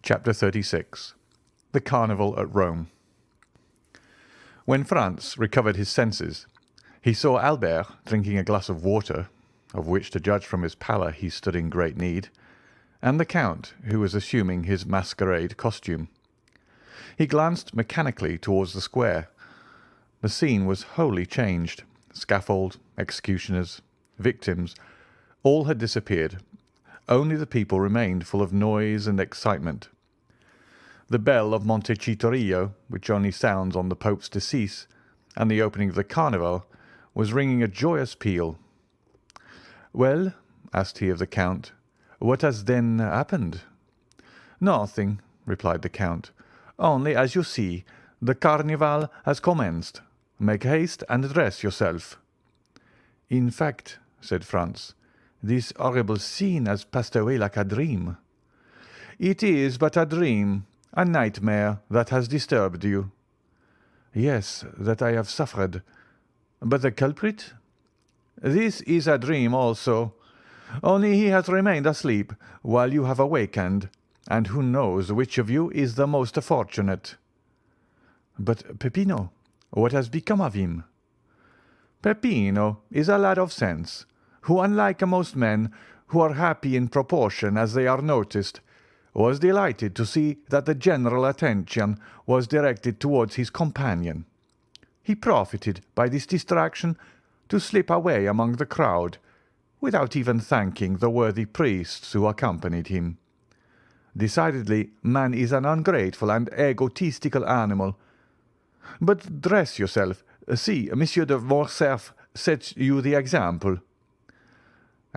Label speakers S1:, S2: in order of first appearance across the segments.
S1: Chapter 36. The Carnival at Rome. When Franz recovered his senses, he saw Albert drinking a glass of water, of which, to judge from his pallor, he stood in great need, and the Count, who was assuming his masquerade costume. He glanced mechanically towards the square. The scene was wholly changed. Scaffold, executioners, victims, all had disappeared. Only the people remained, full of noise and excitement. The bell of Monte Cristo, which only sounds on the Pope's decease, and the opening of the Carnival, was ringing a joyous peal. "Well," asked he of the Count, "what has then happened?" "Nothing," replied the Count. "Only, as you see, the Carnival has commenced. Make haste and dress yourself." "In fact," said Franz, "this horrible scene has passed away like a dream." "It is but a dream, a nightmare that has disturbed you." "Yes, that I have suffered. But the culprit?" "This is a dream also, only he has remained asleep while you have awakened, and who knows which of you is the most fortunate?" "But Peppino, what has become of him?" "Peppino is a lad of sense, who, unlike most men who are happy in proportion as they are noticed, was delighted to see that the general attention was directed towards his companion. He profited by this distraction to slip away among the crowd, without even thanking the worthy priests who accompanied him. Decidedly, man is an ungrateful and egotistical animal. But dress yourself. See, Monsieur de Morcerf sets you the example."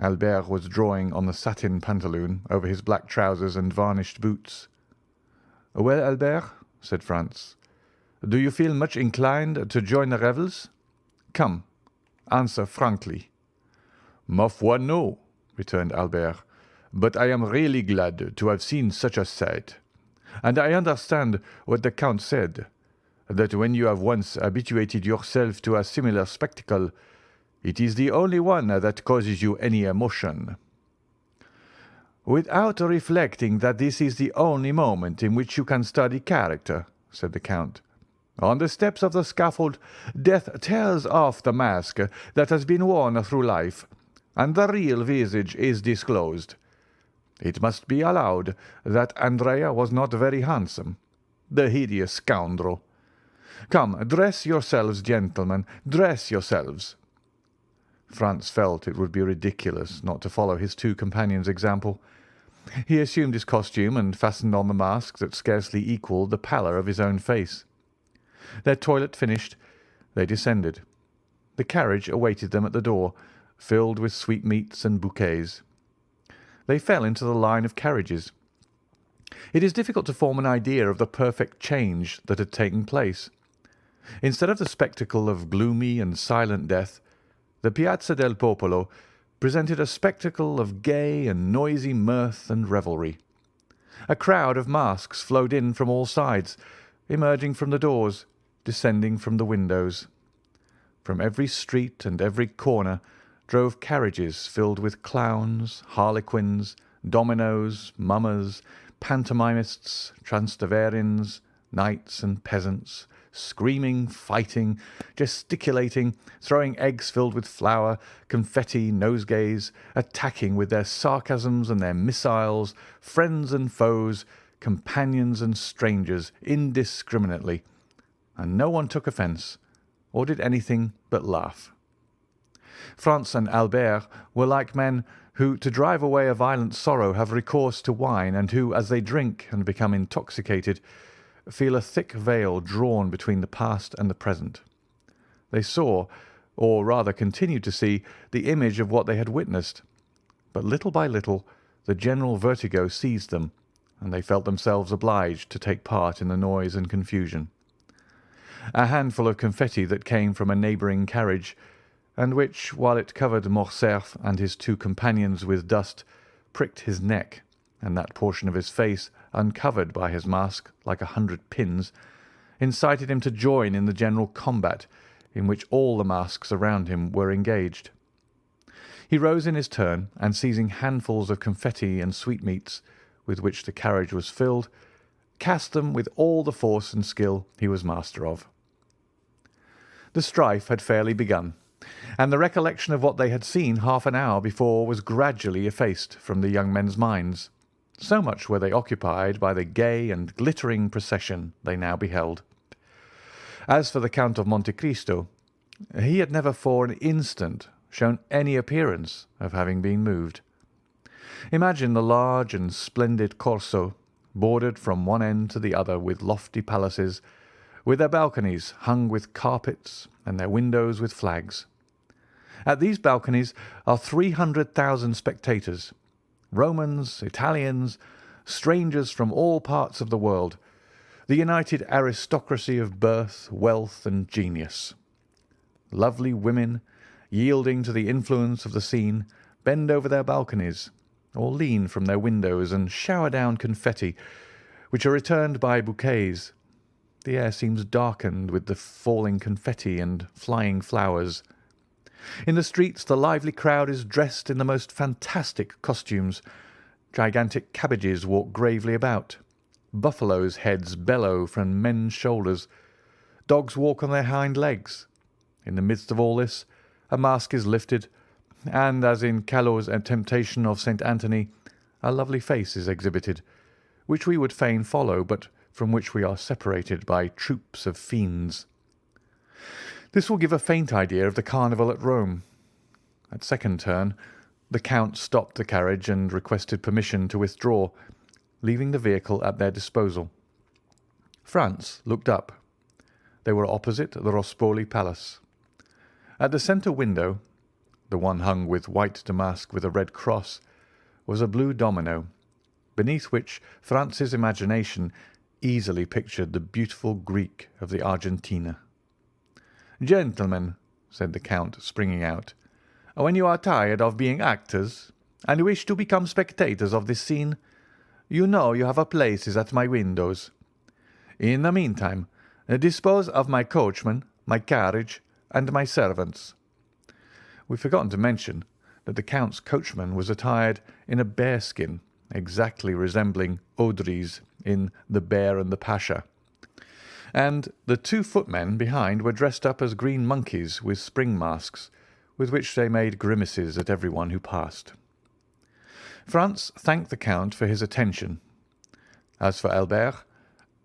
S1: Albert was drawing on the satin pantaloon over his black trousers and varnished boots. "Well, Albert," said Franz, "do you feel much inclined to join the revels? Come, answer frankly." "Ma foi, no," returned Albert, "but I am really glad to have seen such a sight, and I understand what the Count said, that when you have once habituated yourself to a similar spectacle, it is the only one that causes you any emotion." "Without reflecting that this is the only moment in which you can study character," said the Count. "On the steps of the scaffold, death tears off the mask that has been worn through life, and the real visage is disclosed. It must be allowed that Andrea was not very handsome, the hideous scoundrel. Come, dress yourselves, gentlemen, dress yourselves." Franz felt it would be ridiculous not to follow his two companions' example. He assumed his costume and fastened on the mask that scarcely equalled the pallor of his own face. Their toilet finished, they descended. The carriage awaited them at the door, filled with sweetmeats and bouquets. They fell into the line of carriages. It is difficult to form an idea of the perfect change that had taken place. Instead of the spectacle of gloomy and silent death, the Piazza del Popolo presented a spectacle of gay and noisy mirth and revelry. A crowd of masks flowed in from all sides, emerging from the doors, descending from the windows. From every street and every corner drove carriages filled with clowns, harlequins, dominoes, mummers, pantomimists, Transteverins, knights and peasants, screaming, fighting, gesticulating, throwing eggs filled with flour, confetti, nosegays, attacking with their sarcasms and their missiles, friends and foes, companions and strangers, indiscriminately, and no one took offence, or did anything but laugh. Franz and Albert were like men who, to drive away a violent sorrow, have recourse to wine, and who, as they drink and become intoxicated, feel a thick veil drawn between the past and the present. They saw, or rather continued to see, the image of what they had witnessed, but little by little the general vertigo seized them, and they felt themselves obliged to take part in the noise and confusion. A handful of confetti that came from a neighbouring carriage, and which, while it covered Morcerf and his two companions with dust, pricked his neck, and that portion of his face uncovered by his mask like 100 pins, incited him to join in the general combat in which all the masks around him were engaged. He rose in his turn, and seizing handfuls of confetti and sweetmeats, with which the carriage was filled, cast them with all the force and skill he was master of. The strife had fairly begun, and the recollection of what they had seen half an hour before was gradually effaced from the young men's minds, so much were they occupied by the gay and glittering procession they now beheld. As for the Count of Monte Cristo, he had never for an instant shown any appearance of having been moved. Imagine the large and splendid Corso, bordered from one end to the other with lofty palaces, with their balconies hung with carpets and their windows with flags. At these balconies are 300,000 spectators, Romans, Italians, strangers from all parts of the world, the united aristocracy of birth, wealth, and genius. Lovely women, yielding to the influence of the scene, bend over their balconies, or lean from their windows and shower down confetti, which are returned by bouquets. The air seems darkened with the falling confetti and flying flowers. In the streets the lively crowd is dressed in the most fantastic costumes. Gigantic cabbages walk gravely about. Buffaloes' heads bellow from men's shoulders. Dogs walk on their hind legs. In the midst of all this, a mask is lifted, and, as in Callot's Temptation of St. Anthony, a lovely face is exhibited, which we would fain follow, but from which we are separated by troops of fiends. This will give a faint idea of the carnival at Rome. At second turn, the Count stopped the carriage and requested permission to withdraw, leaving the vehicle at their disposal. Franz looked up. They were opposite the Rospoli Palace. At the centre window, the one hung with white damask with a red cross, was a blue domino, beneath which Franz's imagination easily pictured the beautiful Greek of the Argentina. "Gentlemen," said the Count, springing out, "when you are tired of being actors, and wish to become spectators of this scene, you know you have places at my windows. In the meantime, dispose of my coachman, my carriage, and my servants." We've forgotten to mention that the Count's coachman was attired in a bearskin, exactly resembling Audrey's in The Bear and the Pasha, and the two footmen behind were dressed up as green monkeys with spring masks, with which they made grimaces at everyone who passed. Franz thanked the Count for his attention. As for Albert,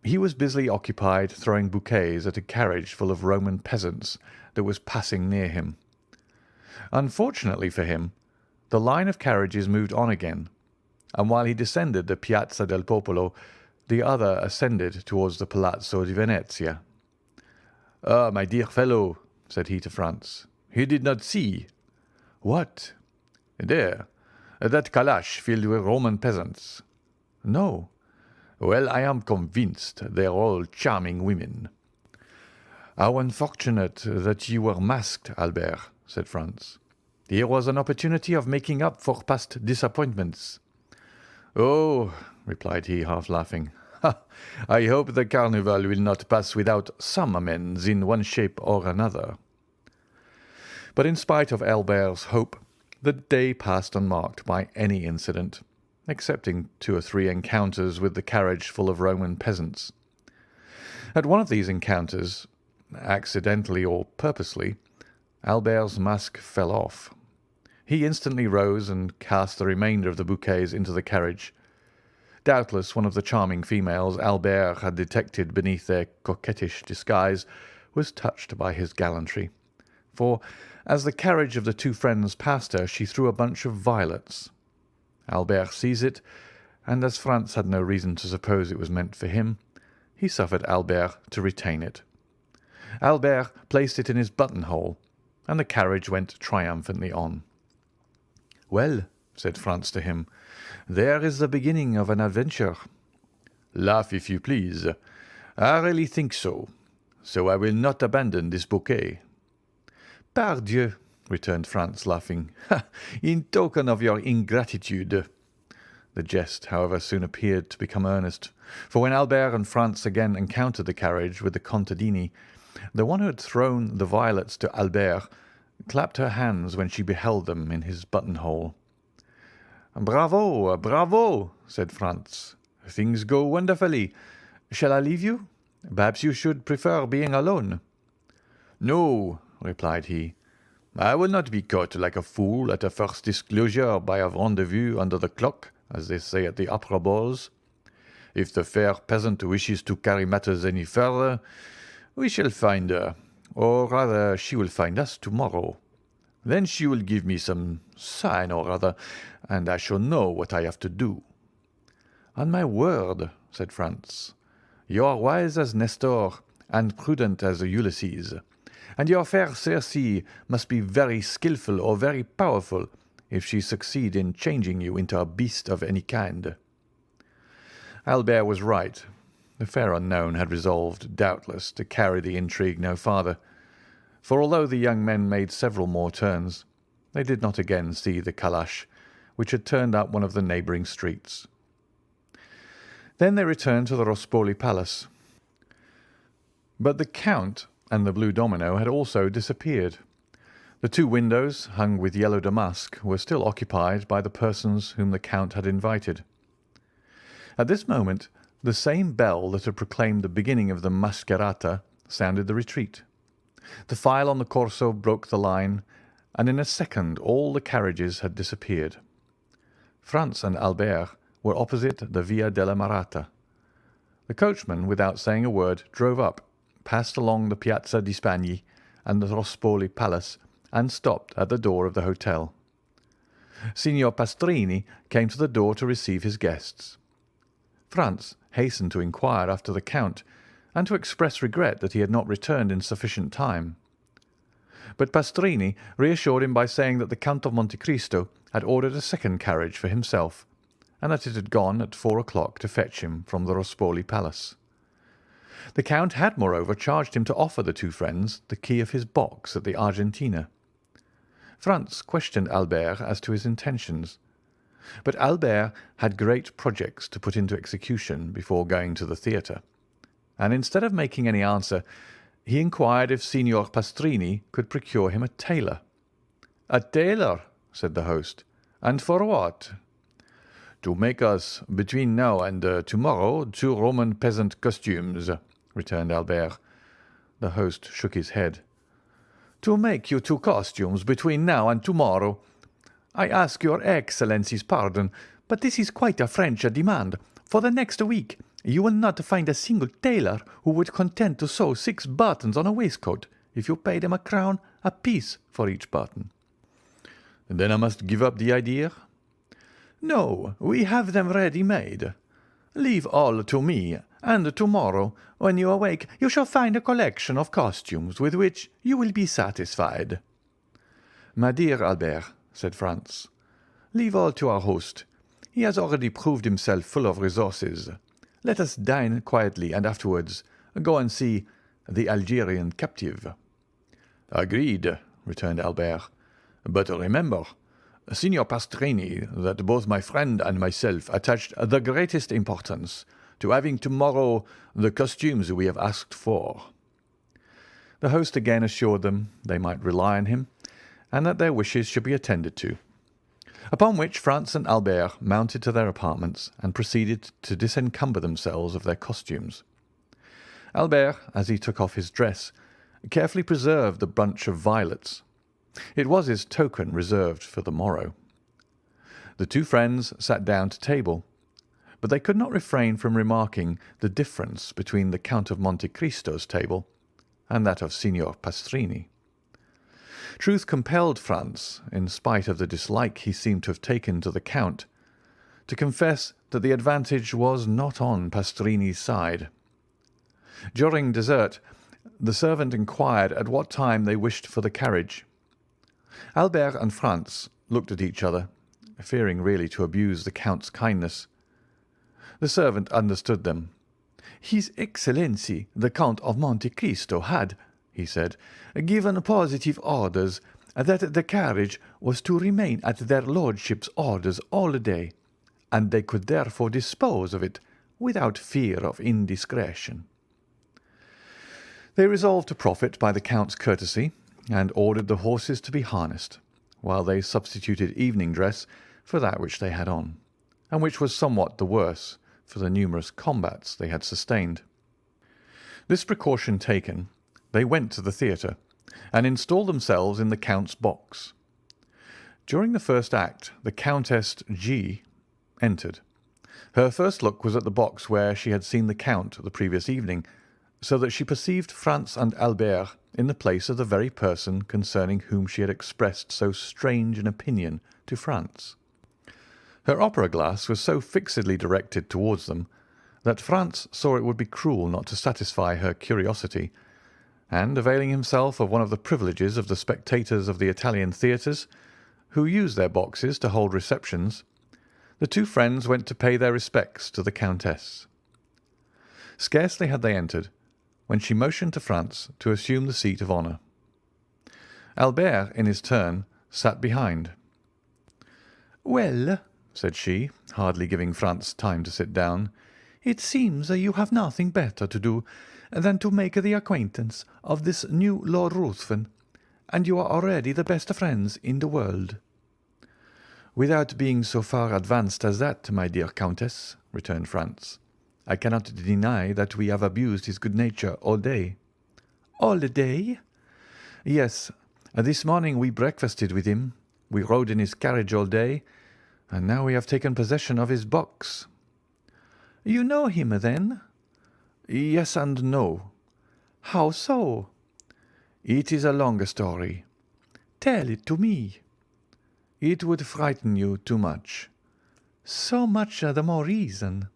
S1: he was busily occupied throwing bouquets at a carriage full of Roman peasants that was passing near him. Unfortunately for him, the line of carriages moved on again, and while he descended the Piazza del Popolo, the other ascended towards the Palazzo di Venezia. "Ah, my dear fellow," said he to Franz, "you did not see." "What?" "There, that calash filled with Roman peasants." "No." "Well, I am convinced they are all charming women." "How unfortunate that you were masked, Albert," said Franz. "Here was an opportunity of making up for past disappointments." "Oh," replied he, half laughing, "I hope the carnival will not pass without some amends in one shape or another." But in spite of Albert's hope, the day passed unmarked by any incident, excepting 2 or 3 encounters with the carriage full of Roman peasants. At one of these encounters, accidentally or purposely, Albert's mask fell off. He instantly rose and cast the remainder of the bouquets into the carriage. Doubtless one of the charming females Albert had detected beneath their coquettish disguise was touched by his gallantry, for as the carriage of the 2 friends passed her, she threw a bunch of violets. Albert seized it, and as Franz had no reason to suppose it was meant for him, he suffered Albert to retain it. Albert placed it in his buttonhole, and the carriage went triumphantly on. "Well," said Franz to him, "there is the beginning of an adventure." "Laugh if you please. I really think so. So I will not abandon this bouquet." "Pardieu," returned Franz, laughing, "in token of your ingratitude." The jest, however, soon appeared to become earnest, for when Albert and Franz again encountered the carriage with the contadini, the one who had thrown the violets to Albert clapped her hands when she beheld them in his buttonhole. "Bravo, bravo," said Franz. "Things go wonderfully. Shall I leave you? Perhaps you should prefer being alone." "No," replied he. "I will not be caught like a fool at a first disclosure by a rendezvous under the clock, as they say at the opera balls. If the fair peasant wishes to carry matters any further, we shall find her, or rather she will find us tomorrow. Then she will give me some sign or other, and I shall know what I have to do." "On my word," said Franz, "you are wise as Nestor and prudent as Ulysses, and your fair Circe must be very skilful or very powerful if she succeed in changing you into a beast of any kind." Albert was right. The fair unknown had resolved, doubtless, to carry the intrigue no farther, for although the young men made several more turns, they did not again see the calash, which had turned up one of the neighbouring streets. Then they returned to the Rospoli Palace. But the Count and the blue domino had also disappeared. The two windows, hung with yellow damask, were still occupied by the persons whom the Count had invited. At this moment the same bell that had proclaimed the beginning of the mascherata sounded the retreat. The file on the Corso broke the line, and in a second all the carriages had disappeared. Franz and Albert were opposite the Via della Marata. The coachman, without saying a word, drove up, passed along the Piazza di Spagni and the Rospoli Palace, and stopped at the door of the hotel. Signor Pastrini came to the door to receive his guests. Franz hastened to inquire after the Count, and to express regret that he had not returned in sufficient time. But Pastrini reassured him by saying that the Count of Monte Cristo had ordered a second carriage for himself, and that it had gone at 4 o'clock to fetch him from the Rospoli Palace. The Count had, moreover, charged him to offer the two friends the key of his box at the Argentina. Franz questioned Albert as to his intentions, but Albert had great projects to put into execution before going to the theatre, and instead of making any answer, he inquired if Signor Pastrini could procure him a tailor. "A tailor," said the host. "And for what?" "To make us, between now and tomorrow, 2 Roman peasant costumes," returned Albert. The host shook his head. "To make you 2 costumes between now and tomorrow! I ask your Excellency's pardon, but this is quite a French demand. For the next week you will not find a single tailor who would consent to sew 6 buttons on a waistcoat, if you paid him a crown apiece for each button." "Then I must give up the idea?" "No, we have them ready-made. Leave all to me, and tomorrow, when you awake, you shall find a collection of costumes with which you will be satisfied." "My dear Albert," said Franz, "leave all to our host. He has already proved himself full of resources. Let us dine quietly, and afterwards go and see the Algerian captive." "Agreed," returned Albert. "But remember, Signor Pastrini, that both my friend and myself attached the greatest importance to having tomorrow the costumes we have asked for." The host again assured them they might rely on him, and that their wishes should be attended to. Upon which Franz and Albert mounted to their apartments and proceeded to disencumber themselves of their costumes. Albert, as he took off his dress, carefully preserved the bunch of violets. It was his token reserved for the morrow. The two friends sat down to table, but they could not refrain from remarking the difference between the Count of Monte Cristo's table and that of Signor Pastrini. Truth compelled Franz, in spite of the dislike he seemed to have taken to the Count, to confess that the advantage was not on Pastrini's side. During dessert, the servant inquired at what time they wished for the carriage. Albert and Franz looked at each other, fearing really to abuse the Count's kindness. The servant understood them. "His Excellency, the Count of Monte Cristo, had," he said, "given positive orders that the carriage was to remain at their lordships' orders all day, and they could therefore dispose of it without fear of indiscretion." They resolved to profit by the Count's courtesy, and ordered the horses to be harnessed, while they substituted evening dress for that which they had on, and which was somewhat the worse for the numerous combats they had sustained. This precaution taken, they went to the theatre, and installed themselves in the Count's box. During the first act, the Countess G. entered. Her first look was at the box where she had seen the Count the previous evening, so that she perceived Franz and Albert in the place of the very person concerning whom she had expressed so strange an opinion to Franz. Her opera-glass was so fixedly directed towards them that Franz saw it would be cruel not to satisfy her curiosity, and, availing himself of one of the privileges of the spectators of the Italian theatres, who use their boxes to hold receptions, the two friends went to pay their respects to the Countess. Scarcely had they entered, when she motioned to Franz to assume the seat of honour. Albert, in his turn, sat behind.
S2: "Well,"
S1: said she, hardly giving Franz time to sit down,
S2: "it seems you have nothing better to do than to make the acquaintance of this new Lord Ruthven, and you are already the best friends in the world."
S1: "Without being so far advanced as that, my dear Countess," returned Franz, "I cannot deny that we have abused his good nature all day."
S2: "All day?"
S1: "Yes. This morning we breakfasted with him, we rode in his carriage all day, and now we have taken possession of his box."
S2: "You know him, then?"
S1: "Yes and no."
S2: "How so?"
S1: "It is a long story."
S2: "Tell it to me."
S1: "It would frighten you too much."
S2: "So much the more reason."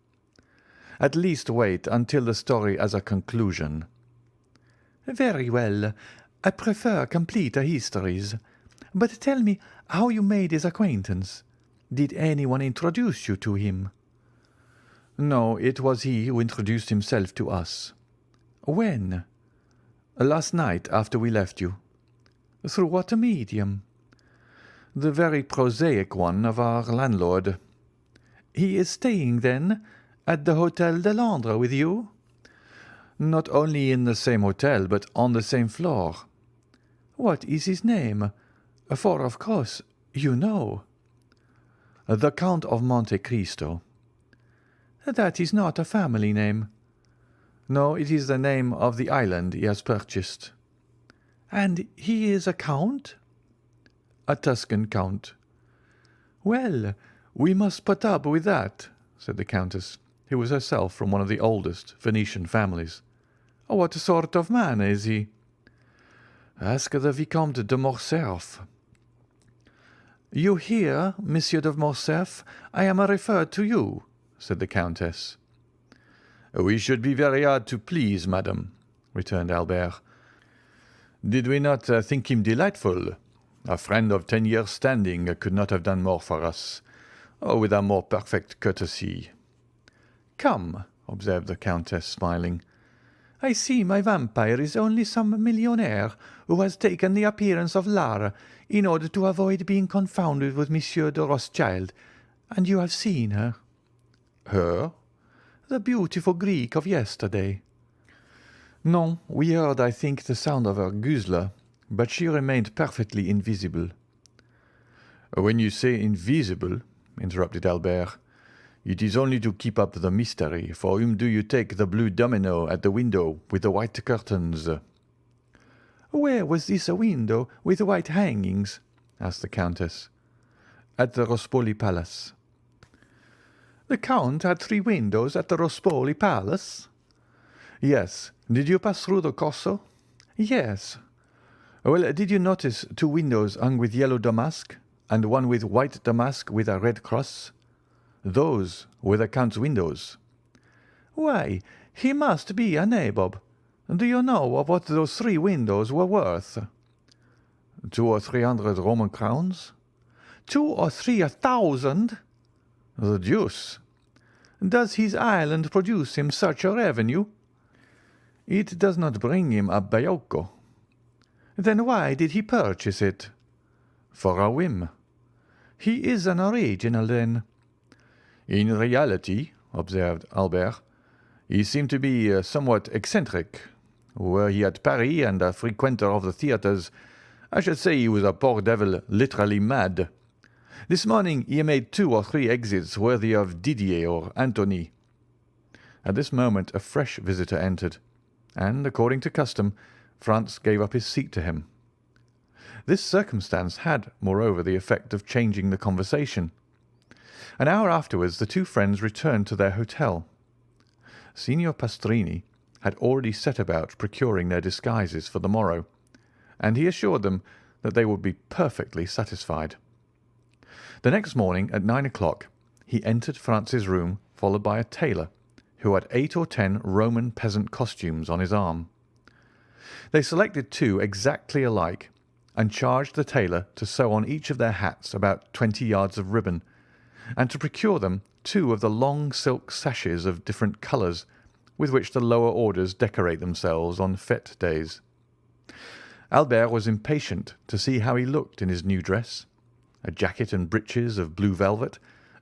S1: "At least wait until the story has a conclusion."
S2: "Very well. I prefer complete histories. But tell me how you made his acquaintance. Did anyone introduce you to him?"
S1: "No, it was he who introduced himself to us."
S2: "When?"
S1: "Last night, after we left you."
S2: "Through what medium?"
S1: "The very prosaic one of our landlord."
S2: "He is staying, then, at the Hôtel de Londres with you?"
S1: "Not only in the same hotel, but on the same floor."
S2: "What is his name? For, of course, you know."
S1: "The Count of Monte Cristo."
S2: "That is not a family name."
S1: "No, it is the name of the island he has purchased."
S2: "And he is a count?"
S1: "A Tuscan count."
S2: "Well, we must put up with that,"
S1: said the Countess, who was herself from one of the oldest Venetian families.
S2: "What sort of man is he?"
S1: "Ask the Vicomte de Morcerf."
S2: "You hear, Monsieur de Morcerf, I am referred to you," said the Countess.
S1: "We should be very hard to please, madam," returned Albert. "Did we not think him delightful? A friend of 10 years' standing could not have done more for us, or with a more perfect courtesy."
S2: "Come," observed the Countess, smiling, "I see my vampire is only some millionaire who has taken the appearance of Lara in order to avoid being confounded with Monsieur de Rothschild, and you have seen her."
S1: "Her?"
S2: "The beautiful Greek of yesterday."
S1: "No, we heard, I think, the sound of her guzla, but she remained perfectly invisible." "When you say invisible," interrupted Albert, "it is only to keep up the mystery. For whom do you take the blue domino at the window with the white curtains?"
S2: "Where was this window with white hangings?" asked the Countess.
S1: "At the Rospoli Palace."
S2: "The Count had 3 windows at the Rospoli Palace?"
S1: "Yes. Did you pass through the Corso?"
S2: "Yes."
S1: "Well, did you notice 2 windows hung with yellow damask, and one with white damask with a red cross? Those were the Count's windows."
S2: "Why, he must be a nabob. Do you know of what those 3 windows were worth?"
S1: 200 or 300 Roman crowns."
S2: 2 or 3,000?
S1: "The deuce!"
S2: "Does his island produce him such a revenue?"
S1: "It does not bring him a baiocco."
S2: "Then why did he purchase it?"
S1: "For a whim."
S2: "He is an original, then."
S1: "In reality," observed Albert, "he seemed to be somewhat eccentric. Were he at Paris and a frequenter of the theatres, I should say he was a poor devil literally mad.
S2: This morning he made 2 or 3 exits worthy of Didier or Antony."
S1: At this moment a fresh visitor entered, and, according to custom, Franz gave up his seat to him. This circumstance had, moreover, the effect of changing the conversation. An hour afterwards the two friends returned to their hotel. Signor Pastrini had already set about procuring their disguises for the morrow, and he assured them that they would be perfectly satisfied. The next morning at 9 o'clock he entered Franz's room, followed by a tailor, who had 8 or 10 Roman peasant costumes on his arm. They selected 2 exactly alike, and charged the tailor to sew on each of their hats about 20 yards of ribbon, and to procure them 2 of the long silk sashes of different colours, with which the lower orders decorate themselves on fête days. Albert was impatient to see how he looked in his new dress, a jacket and breeches of blue velvet,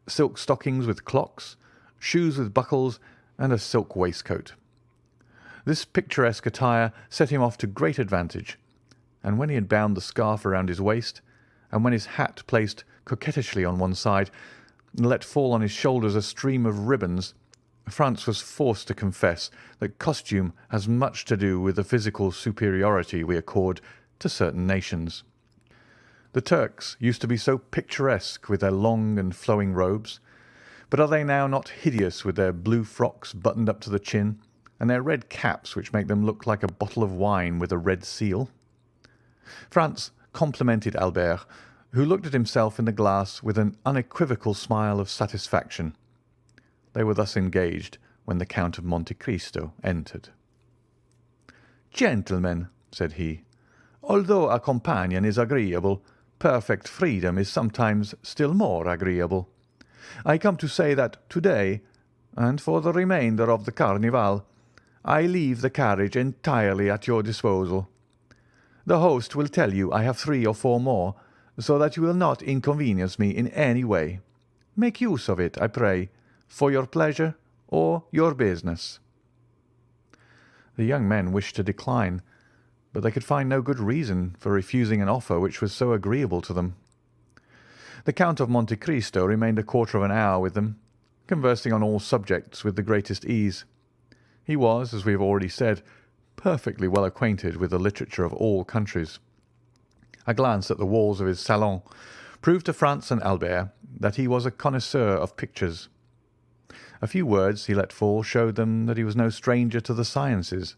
S1: silk stockings with clocks, shoes with buckles, and a silk waistcoat. This picturesque attire set him off to great advantage, and when he had bound the scarf around his waist, and when his hat placed coquettishly on one side, and let fall on his shoulders a stream of ribbons, Franz was forced to confess that costume has much to do with the physical superiority we accord to certain nations. The Turks used to be so picturesque with their long and flowing robes, but are they now not hideous with their blue frocks buttoned up to the chin, and their red caps which make them look like a bottle of wine with a red seal? Franz complimented Albert, who looked at himself in the glass with an unequivocal smile of satisfaction. They were thus engaged when the Count of Monte Cristo entered.
S2: "Gentlemen," said he, "although a companion is agreeable, perfect freedom is sometimes still more agreeable. I come to say that today, and for the remainder of the Carnival, I leave the carriage entirely at your disposal. The host will tell you I have 3 or 4 more, so that you will not inconvenience me in any way. Make use of it, I pray, for your pleasure or your business."
S1: The young men wished to decline, but they could find no good reason for refusing an offer which was so agreeable to them. The Count of Monte Cristo remained a quarter of an hour with them, conversing on all subjects with the greatest ease. He was, as we have already said, perfectly well acquainted with the literature of all countries. A glance at the walls of his salon proved to Franz and Albert that he was a connoisseur of pictures. A few words he let fall showed them that he was no stranger to the sciences,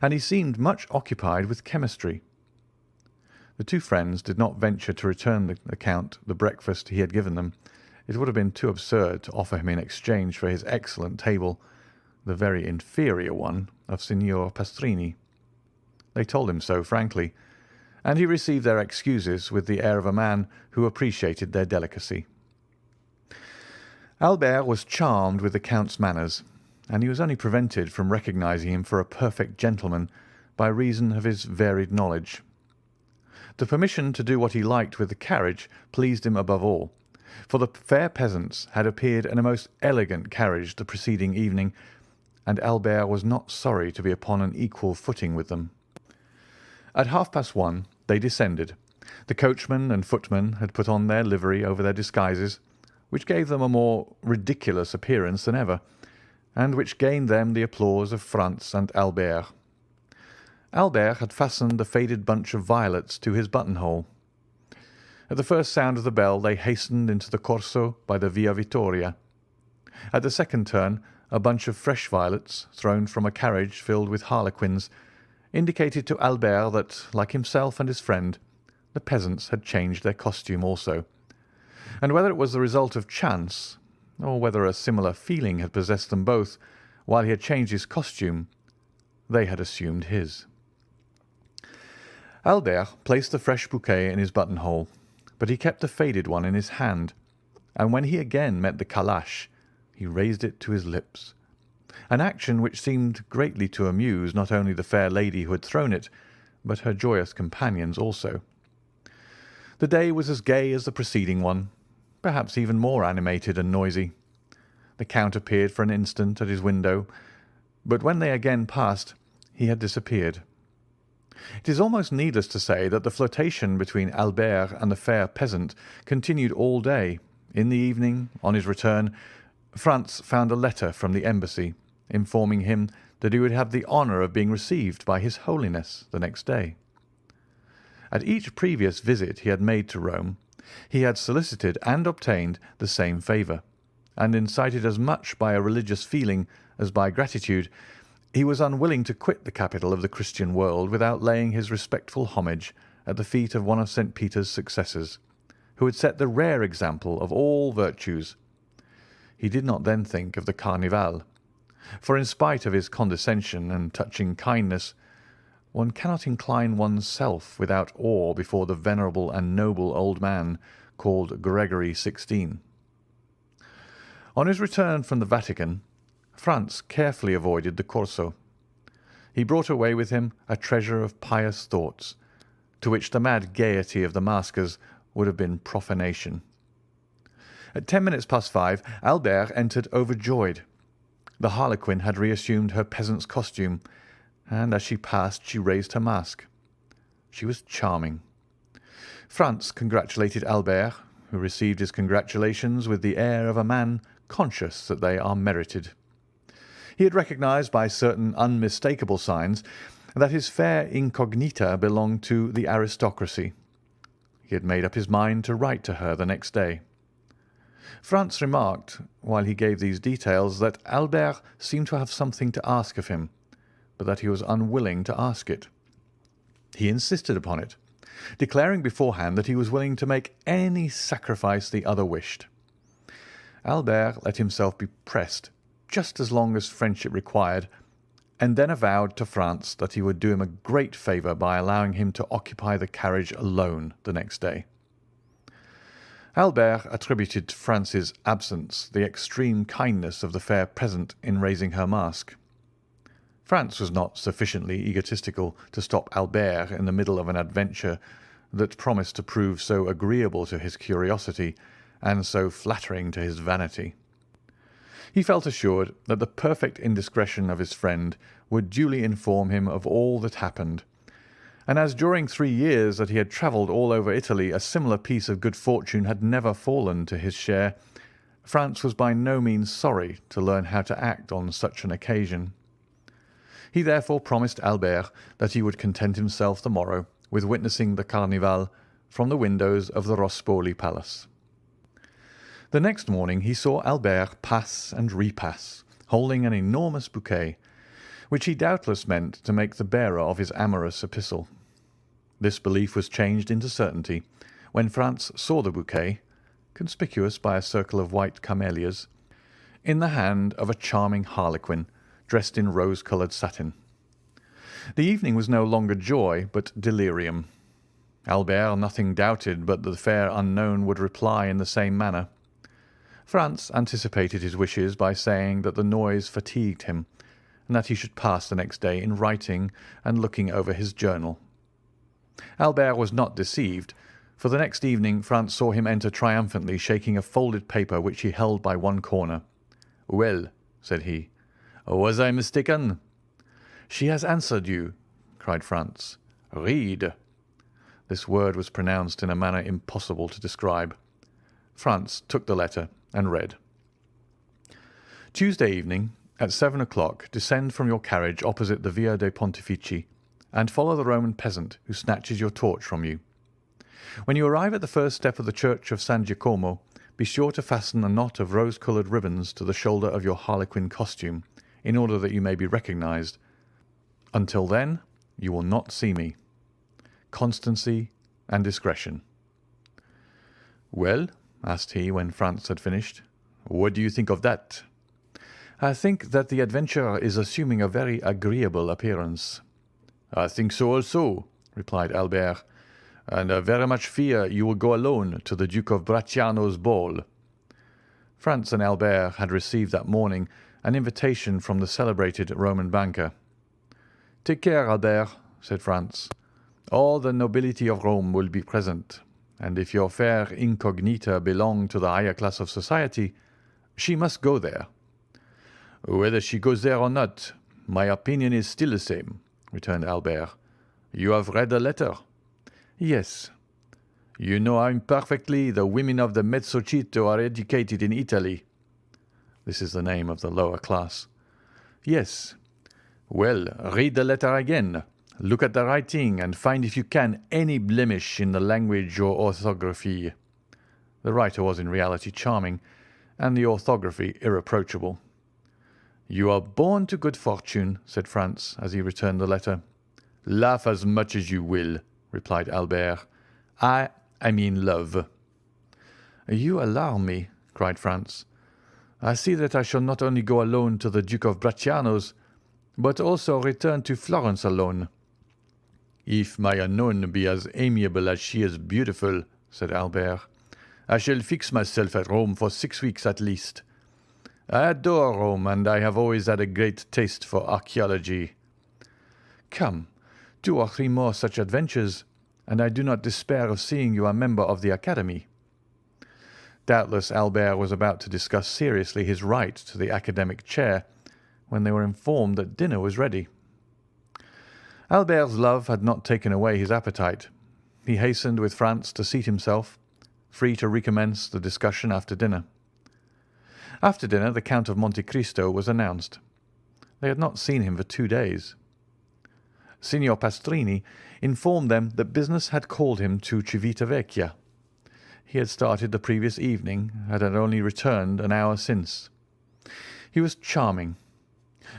S1: and he seemed much occupied with chemistry. The two friends did not venture to return the Count the breakfast he had given them. It would have been too absurd to offer him in exchange for his excellent table the very inferior one of Signor Pastrini. They told him so frankly, and he received their excuses with the air of a man who appreciated their delicacy. Albert was charmed with the Count's manners, and he was only prevented from recognizing him for a perfect gentleman by reason of his varied knowledge. The permission to do what he liked with the carriage pleased him above all, for the fair peasants had appeared in a most elegant carriage the preceding evening, and Albert was not sorry to be upon an equal footing with them. At 1:30 they descended. The coachman and footman had put on their livery over their disguises, which gave them a more ridiculous appearance than ever, and which gained them the applause of Franz and Albert. Albert had fastened the faded bunch of violets to his buttonhole. At the first sound of the bell they hastened into the Corso by the Via Vittoria. At the second turn a bunch of fresh violets, thrown from a carriage filled with harlequins, indicated to Albert that, like himself and his friend, the peasants had changed their costume also, and whether it was the result of chance, or whether a similar feeling had possessed them both while he had changed his costume, they had assumed his. Albert placed the fresh bouquet in his buttonhole, but he kept the faded one in his hand, and when he again met the calash, he raised it to his lips, an action which seemed greatly to amuse not only the fair lady who had thrown it, but her joyous companions also. The day was as gay as the preceding one, perhaps even more animated and noisy. The Count appeared for an instant at his window, but when they again passed he had disappeared. It is almost needless to say that the flirtation between Albert and the fair peasant continued all day. In the evening, on his return, Franz found a letter from the embassy informing him that he would have the honour of being received by His Holiness the next day. At each previous visit he had made to Rome, he had solicited and obtained the same favour, and incited as much by a religious feeling as by gratitude, he was unwilling to quit the capital of the Christian world without laying his respectful homage at the feet of one of St. Peter's successors, who had set the rare example of all virtues. He did not then think of the Carnival, for in spite of his condescension and touching kindness, one cannot incline one's self without awe before the venerable and noble old man called Gregory XVI. On his return from the Vatican, Franz carefully avoided the Corso. He brought away with him a treasure of pious thoughts, to which the mad gaiety of the maskers would have been profanation. At 5 Albert entered overjoyed. The harlequin had reassumed her peasant's costume, and as she passed she raised her mask. She was charming. Franz congratulated Albert, who received his congratulations with the air of a man conscious that they are merited. He had recognized by certain unmistakable signs that his fair incognita belonged to the aristocracy. He had made up his mind to write to her the next day. Franz remarked, while he gave these details, that Albert seemed to have something to ask of him, but that he was unwilling to ask it. He insisted upon it, declaring beforehand that he was willing to make any sacrifice the other wished. Albert let himself be pressed just as long as friendship required, and then avowed to Franz that he would do him a great favour by allowing him to occupy the carriage alone the next day. Albert attributed to Franz's absence the extreme kindness of the fair peasant in raising her mask. Franz was not sufficiently egotistical to stop Albert in the middle of an adventure that promised to prove so agreeable to his curiosity and so flattering to his vanity. He felt assured that the perfect indiscretion of his friend would duly inform him of all that happened, and as during 3 years that he had travelled all over Italy a similar piece of good fortune had never fallen to his share, Franz was by no means sorry to learn how to act on such an occasion. He therefore promised Albert that he would content himself the morrow with witnessing the Carnival from the windows of the Rospoli Palace. The next morning he saw Albert pass and repass, holding an enormous bouquet, which he doubtless meant to make the bearer of his amorous epistle. This belief was changed into certainty when Franz saw the bouquet, conspicuous by a circle of white camellias, in the hand of a charming harlequin dressed in rose-coloured satin. The evening was no longer joy, but delirium. Albert nothing doubted but that the fair unknown would reply in the same manner. Franz anticipated his wishes by saying that the noise fatigued him, and that he should pass the next day in writing and looking over his journal. Albert was not deceived, for the next evening Franz saw him enter triumphantly, shaking a folded paper which he held by one corner. "Well," said he, "was I mistaken?" "She has answered you," cried Franz. "Read." This word was pronounced in a manner impossible to describe. Franz took the letter and read: "Tuesday evening, at 7 o'clock, descend from your carriage opposite the Via dei Pontefici, and follow the Roman peasant who snatches your torch from you. When you arrive at the first step of the church of San Giacomo, be sure to fasten a knot of rose-coloured ribbons to the shoulder of your harlequin costume, in order that you may be recognized. Until then, you will not see me. Constancy and discretion." "Well," asked he when Franz had finished, "what do you think of that?" "I think that the adventurer is assuming a very agreeable appearance." "I think so also," replied Albert, "and I very much fear you will go alone to the Duke of Bracciano's ball." Franz and Albert had received that morning an invitation from the celebrated Roman banker. "Take care, Albert," said Franz. "All the nobility of Rome will be present, and if your fair incognita belong to the higher class of society, she must go there." "Whether she goes there or not, my opinion is still the same," returned Albert. You have read the letter?
S2: Yes.
S1: You know imperfectly the women of the Mezzocinto are educated in Italy. This is the name of the lower class.
S2: Yes.
S1: Well, read the letter again. Look at the writing and find if you can any blemish in the language or orthography.
S2: The writer was in reality charming, and the orthography irreproachable.
S1: You are born to good fortune, said Franz, as he returned the letter. Laugh as much as you will, replied Albert. I mean love.
S2: You alarm me, cried Franz. I see that I shall not only go alone to the Duke of Bracciano's, but also return to Florence alone.
S1: If my unknown be as amiable as she is beautiful, said Albert, I shall fix myself at Rome for 6 weeks at least. I adore Rome, and I have always had a great taste for archaeology.
S2: Come, 2 or 3 more such adventures, and I do not despair of seeing you a member of the Academy. Doubtless Albert was about to discuss seriously his right to the academic chair, when they were informed that dinner was ready. Albert's love had not taken away his appetite. He hastened with Franz to seat himself, free to recommence the discussion after dinner. After dinner the Count of Monte Cristo was announced. They had not seen him for 2 days. Signor Pastrini informed them that business had called him to Civitavecchia. He had started the previous evening and had only returned an hour since. He was charming.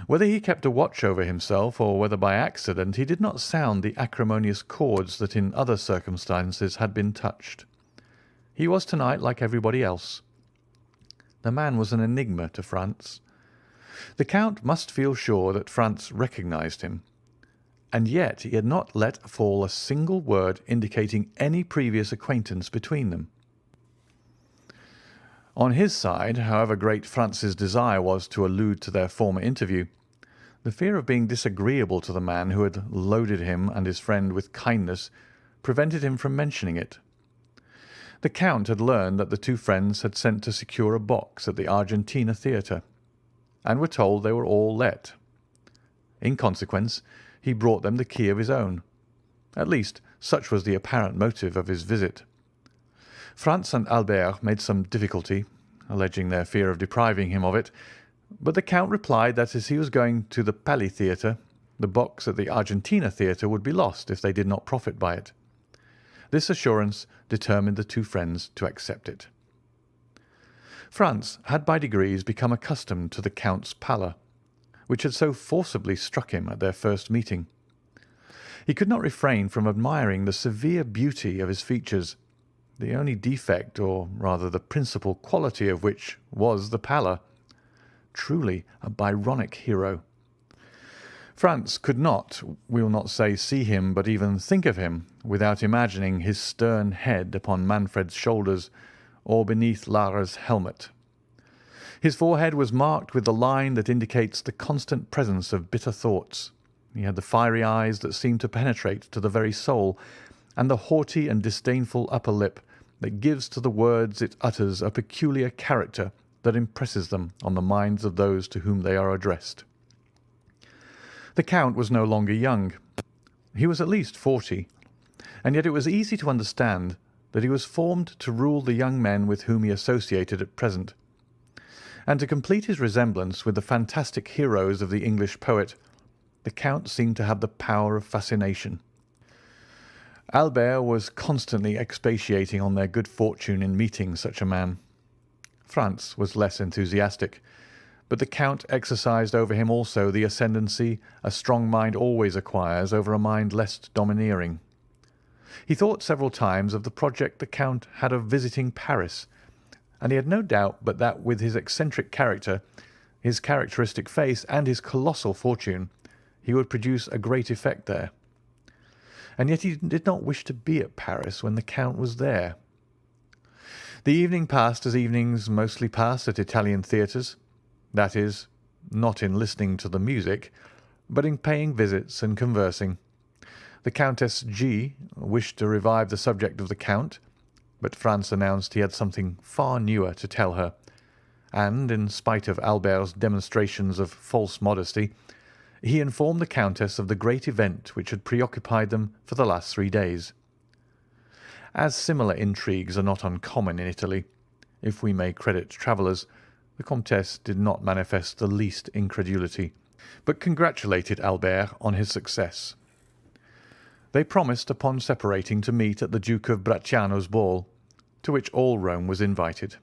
S2: Whether he kept a watch over himself or whether by accident, he did not sound the acrimonious chords that in other circumstances had been touched. He was tonight like everybody else. The man was an enigma to Franz. The Count must feel sure that Franz recognized him, and yet he had not let fall a single word indicating any previous acquaintance between them. On his side, however great Franz's desire was to allude to their former interview, the fear of being disagreeable to the man who had loaded him and his friend with kindness prevented him from mentioning it. The Count had learned that the 2 friends had sent to secure a box at the Argentina Theatre, and were told they were all let. In consequence, he brought them the key of his own. At least, such was the apparent motive of his visit. Franz and Albert made some difficulty, alleging their fear of depriving him of it, but the Count replied that as he was going to the Pali Theatre, the box at the Argentina Theatre would be lost if they did not profit by it. This assurance determined the 2 friends to accept it. Franz had by degrees become accustomed to the Count's pallor, which had so forcibly struck him at their first meeting. He could not refrain from admiring the severe beauty of his features, the only defect, or rather the principal quality of which was the pallor. Truly a Byronic hero. Franz could not, we will not say see him, but even think of him, without imagining his stern head upon Manfred's shoulders, or beneath Lara's helmet. His forehead was marked with the line that indicates the constant presence of bitter thoughts. He had the fiery eyes that seemed to penetrate to the very soul, and the haughty and disdainful upper lip that gives to the words it utters a peculiar character that impresses them on the minds of those to whom they are addressed. The Count was no longer young. He was at least 40, and yet it was easy to understand that he was formed to rule the young men with whom he associated at present. And to complete his resemblance with the fantastic heroes of the English poet, the Count seemed to have the power of fascination. Albert was constantly expatiating on their good fortune in meeting such a man. Franz was less enthusiastic, but the Count exercised over him also the ascendancy a strong mind always acquires over a mind less domineering. He thought several times of the project the Count had of visiting Paris, and he had no doubt but that with his eccentric character, his characteristic face, and his colossal fortune, he would produce a great effect there. And yet he did not wish to be at Paris when the Count was there. The evening passed as evenings mostly pass at Italian theatres, that is, not in listening to the music, but in paying visits and conversing. The Countess G. wished to revive the subject of the Count, but Franz announced he had something far newer to tell her, and, in spite of Albert's demonstrations of false modesty,
S1: he informed the Countess of the great event which had preoccupied them for the last 3 days. As similar intrigues are not uncommon in Italy, if we may credit travellers, the Comtesse did not manifest the least incredulity, but congratulated Albert on his success. They promised upon separating to meet at the Duke of Bracciano's ball, to which all Rome was invited.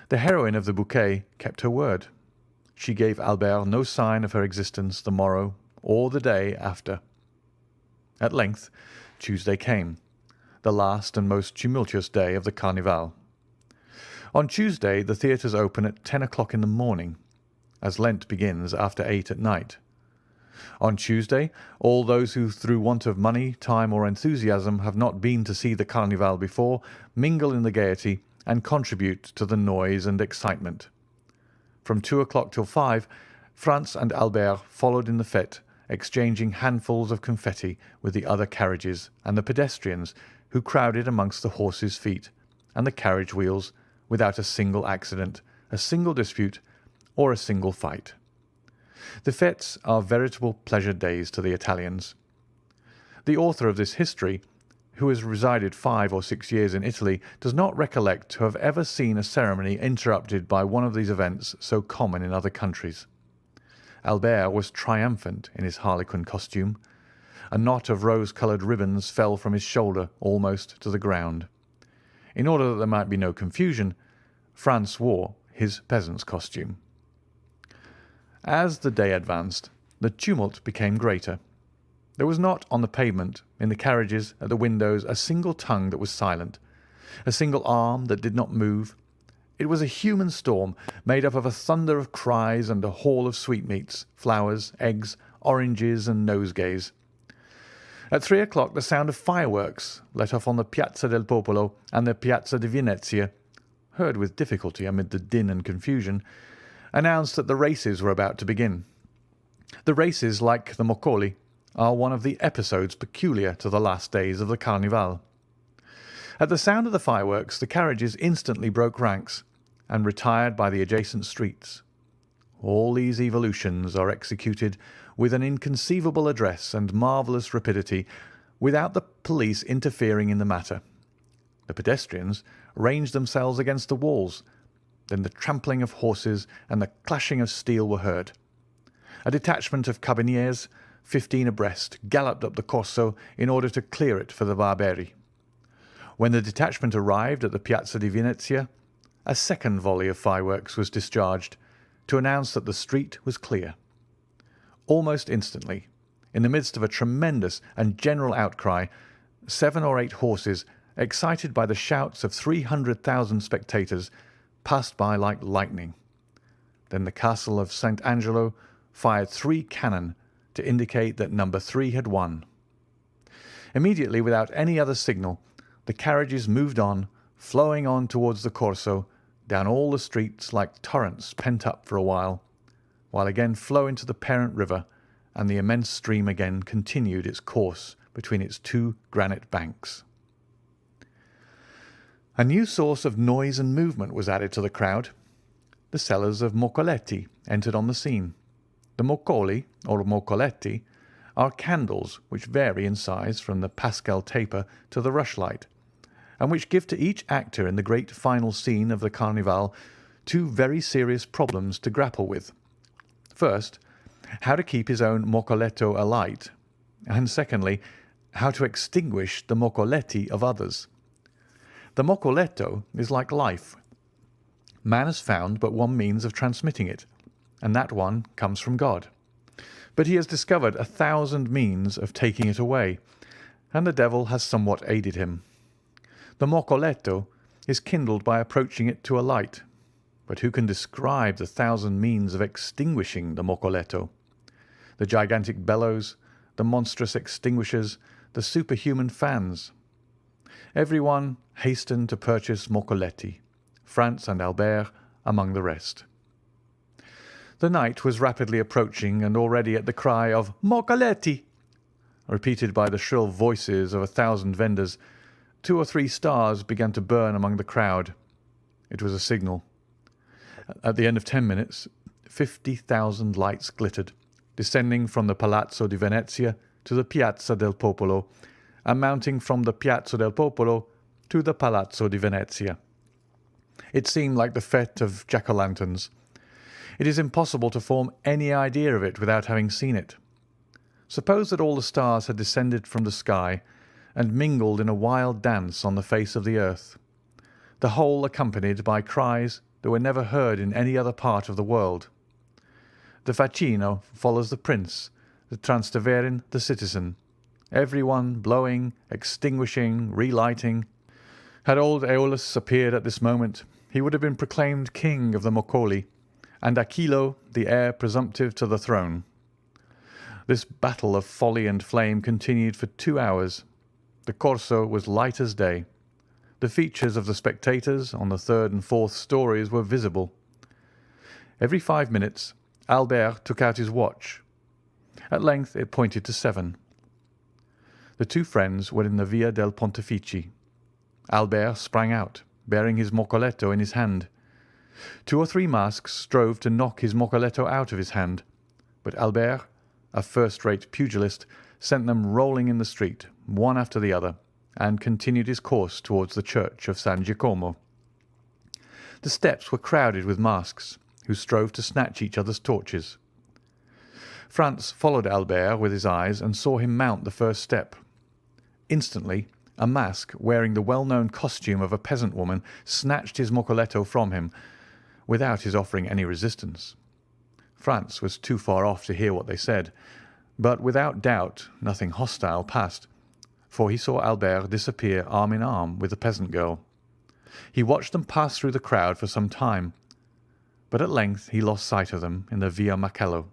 S1: The heroine of the bouquet kept her word. She gave Albert no sign of her existence the morrow or the day after. At length Tuesday came, the last and most tumultuous day of the Carnival. On Tuesday the theatres open at 10 o'clock in the morning, as Lent begins after 8 at night. On Tuesday all those who through want of money, time, or enthusiasm have not been to see the Carnival before mingle in the gaiety and contribute to the noise and excitement. From 2 o'clock till 5, Franz and Albert followed in the fete, exchanging handfuls of confetti with the other carriages and the pedestrians who crowded amongst the horses' feet and the carriage wheels without a single accident, a single dispute, or a single fight. The fêtes are veritable pleasure days to the Italians. The author of this history, who has resided 5 or 6 years in Italy, does not recollect to have ever seen a ceremony interrupted by one of these events so common in other countries. Albert was triumphant in his harlequin costume. A knot of rose-coloured ribbons fell from his shoulder almost to the ground. In order that there might be no confusion, Franz wore his peasant's costume. As the day advanced, the tumult became greater. There was not on the pavement, in the carriages, at the windows, a single tongue that was silent, a single arm that did not move. It was a human storm, made up of a thunder of cries and a haul of sweetmeats, flowers, eggs, oranges, and nosegays. At 3 o'clock the sound of fireworks, let off on the Piazza del Popolo and the Piazza di Venezia, heard with difficulty amid the din and confusion, announced that the races were about to begin. The races, like the Moccoli, are one of the episodes peculiar to the last days of the Carnival. At the sound of the fireworks the carriages instantly broke ranks and retired by the adjacent streets. All these evolutions are executed with an inconceivable address and marvellous rapidity, without the police interfering in the matter. The pedestrians ranged themselves against the walls. Then the trampling of horses and the clashing of steel were heard. A detachment of carbineers, 15 abreast, galloped up the Corso in order to clear it for the Barberi. When the detachment arrived at the Piazza di Venezia, a second volley of fireworks was discharged to announce that the street was clear. Almost instantly, in the midst of a tremendous and general outcry, 7 or 8 horses, excited by the shouts of 300,000 spectators, passed by like lightning. Then the castle of St. Angelo fired 3 cannon to indicate that number 3 had won. Immediately, without any other signal, the carriages moved on, flowing on towards the Corso, down all the streets like torrents pent up for a while again flow into the parent river, and the immense stream again continued its course between its 2 granite banks. A new source of noise and movement was added to the crowd. The sellers of moccoletti entered on the scene. The moccoli, or moccoletti, are candles which vary in size from the Pascal taper to the rushlight, and which give to each actor in the great final scene of the Carnival 2 very serious problems to grapple with. First, how to keep his own moccoletto alight, and secondly, how to extinguish the moccoletti of others. The moccoletto is like life. Man has found but one means of transmitting it, and that one comes from God. But he has discovered 1,000 means of taking it away, and the devil has somewhat aided him. The moccoletto is kindled by approaching it to a light, but who can describe the 1,000 means of extinguishing the moccoletto? The gigantic bellows, the monstrous extinguishers, the superhuman fans. Every one hastened to purchase moccoletti, Franz and Albert among the rest. The night was rapidly approaching, and already at the cry of "Moccoletti," repeated by the shrill voices of 1,000 vendors, 2 or 3 stars began to burn among the crowd. It was a signal. At the end of 10 minutes, 50,000 lights glittered, descending from the Palazzo di Venezia to the Piazza del Popolo, and mounting from the Piazza del Popolo to the Palazzo di Venezia. It seemed like the fete of jack-o'-lanterns. It is impossible to form any idea of it without having seen it. Suppose that all the stars had descended from the sky and mingled in a wild dance on the face of the earth, the whole accompanied by cries that were never heard in any other part of the world. The facchino follows the prince, the Transteverin the citizen, every one blowing, extinguishing, relighting. Had old Aeolus appeared at this moment, he would have been proclaimed king of the Moccoli, and Aquilo the heir presumptive to the throne. This battle of folly and flame continued for 2 hours. The Corso was light as day. The features of the spectators on the third and fourth stories were visible. Every 5 minutes Albert took out his watch. At length it pointed to 7. The two friends were in the Via del Pontefici. Albert sprang out, bearing his moccoletto in his hand. 2 or 3 masks strove to knock his moccoletto out of his hand, but Albert, a first-rate pugilist, sent them rolling in the street, one after the other, and continued his course towards the church of San Giacomo. The steps were crowded with masks, who strove to snatch each other's torches. Franz followed Albert with his eyes and saw him mount the first step. Instantly, a mask wearing the well-known costume of a peasant woman snatched his moccoletto from him, without his offering any resistance. Franz was too far off to hear what they said, but without doubt nothing hostile passed, for he saw Albert disappear arm in arm with the peasant girl. He watched them pass through the crowd for some time, but at length he lost sight of them in the Via Macello.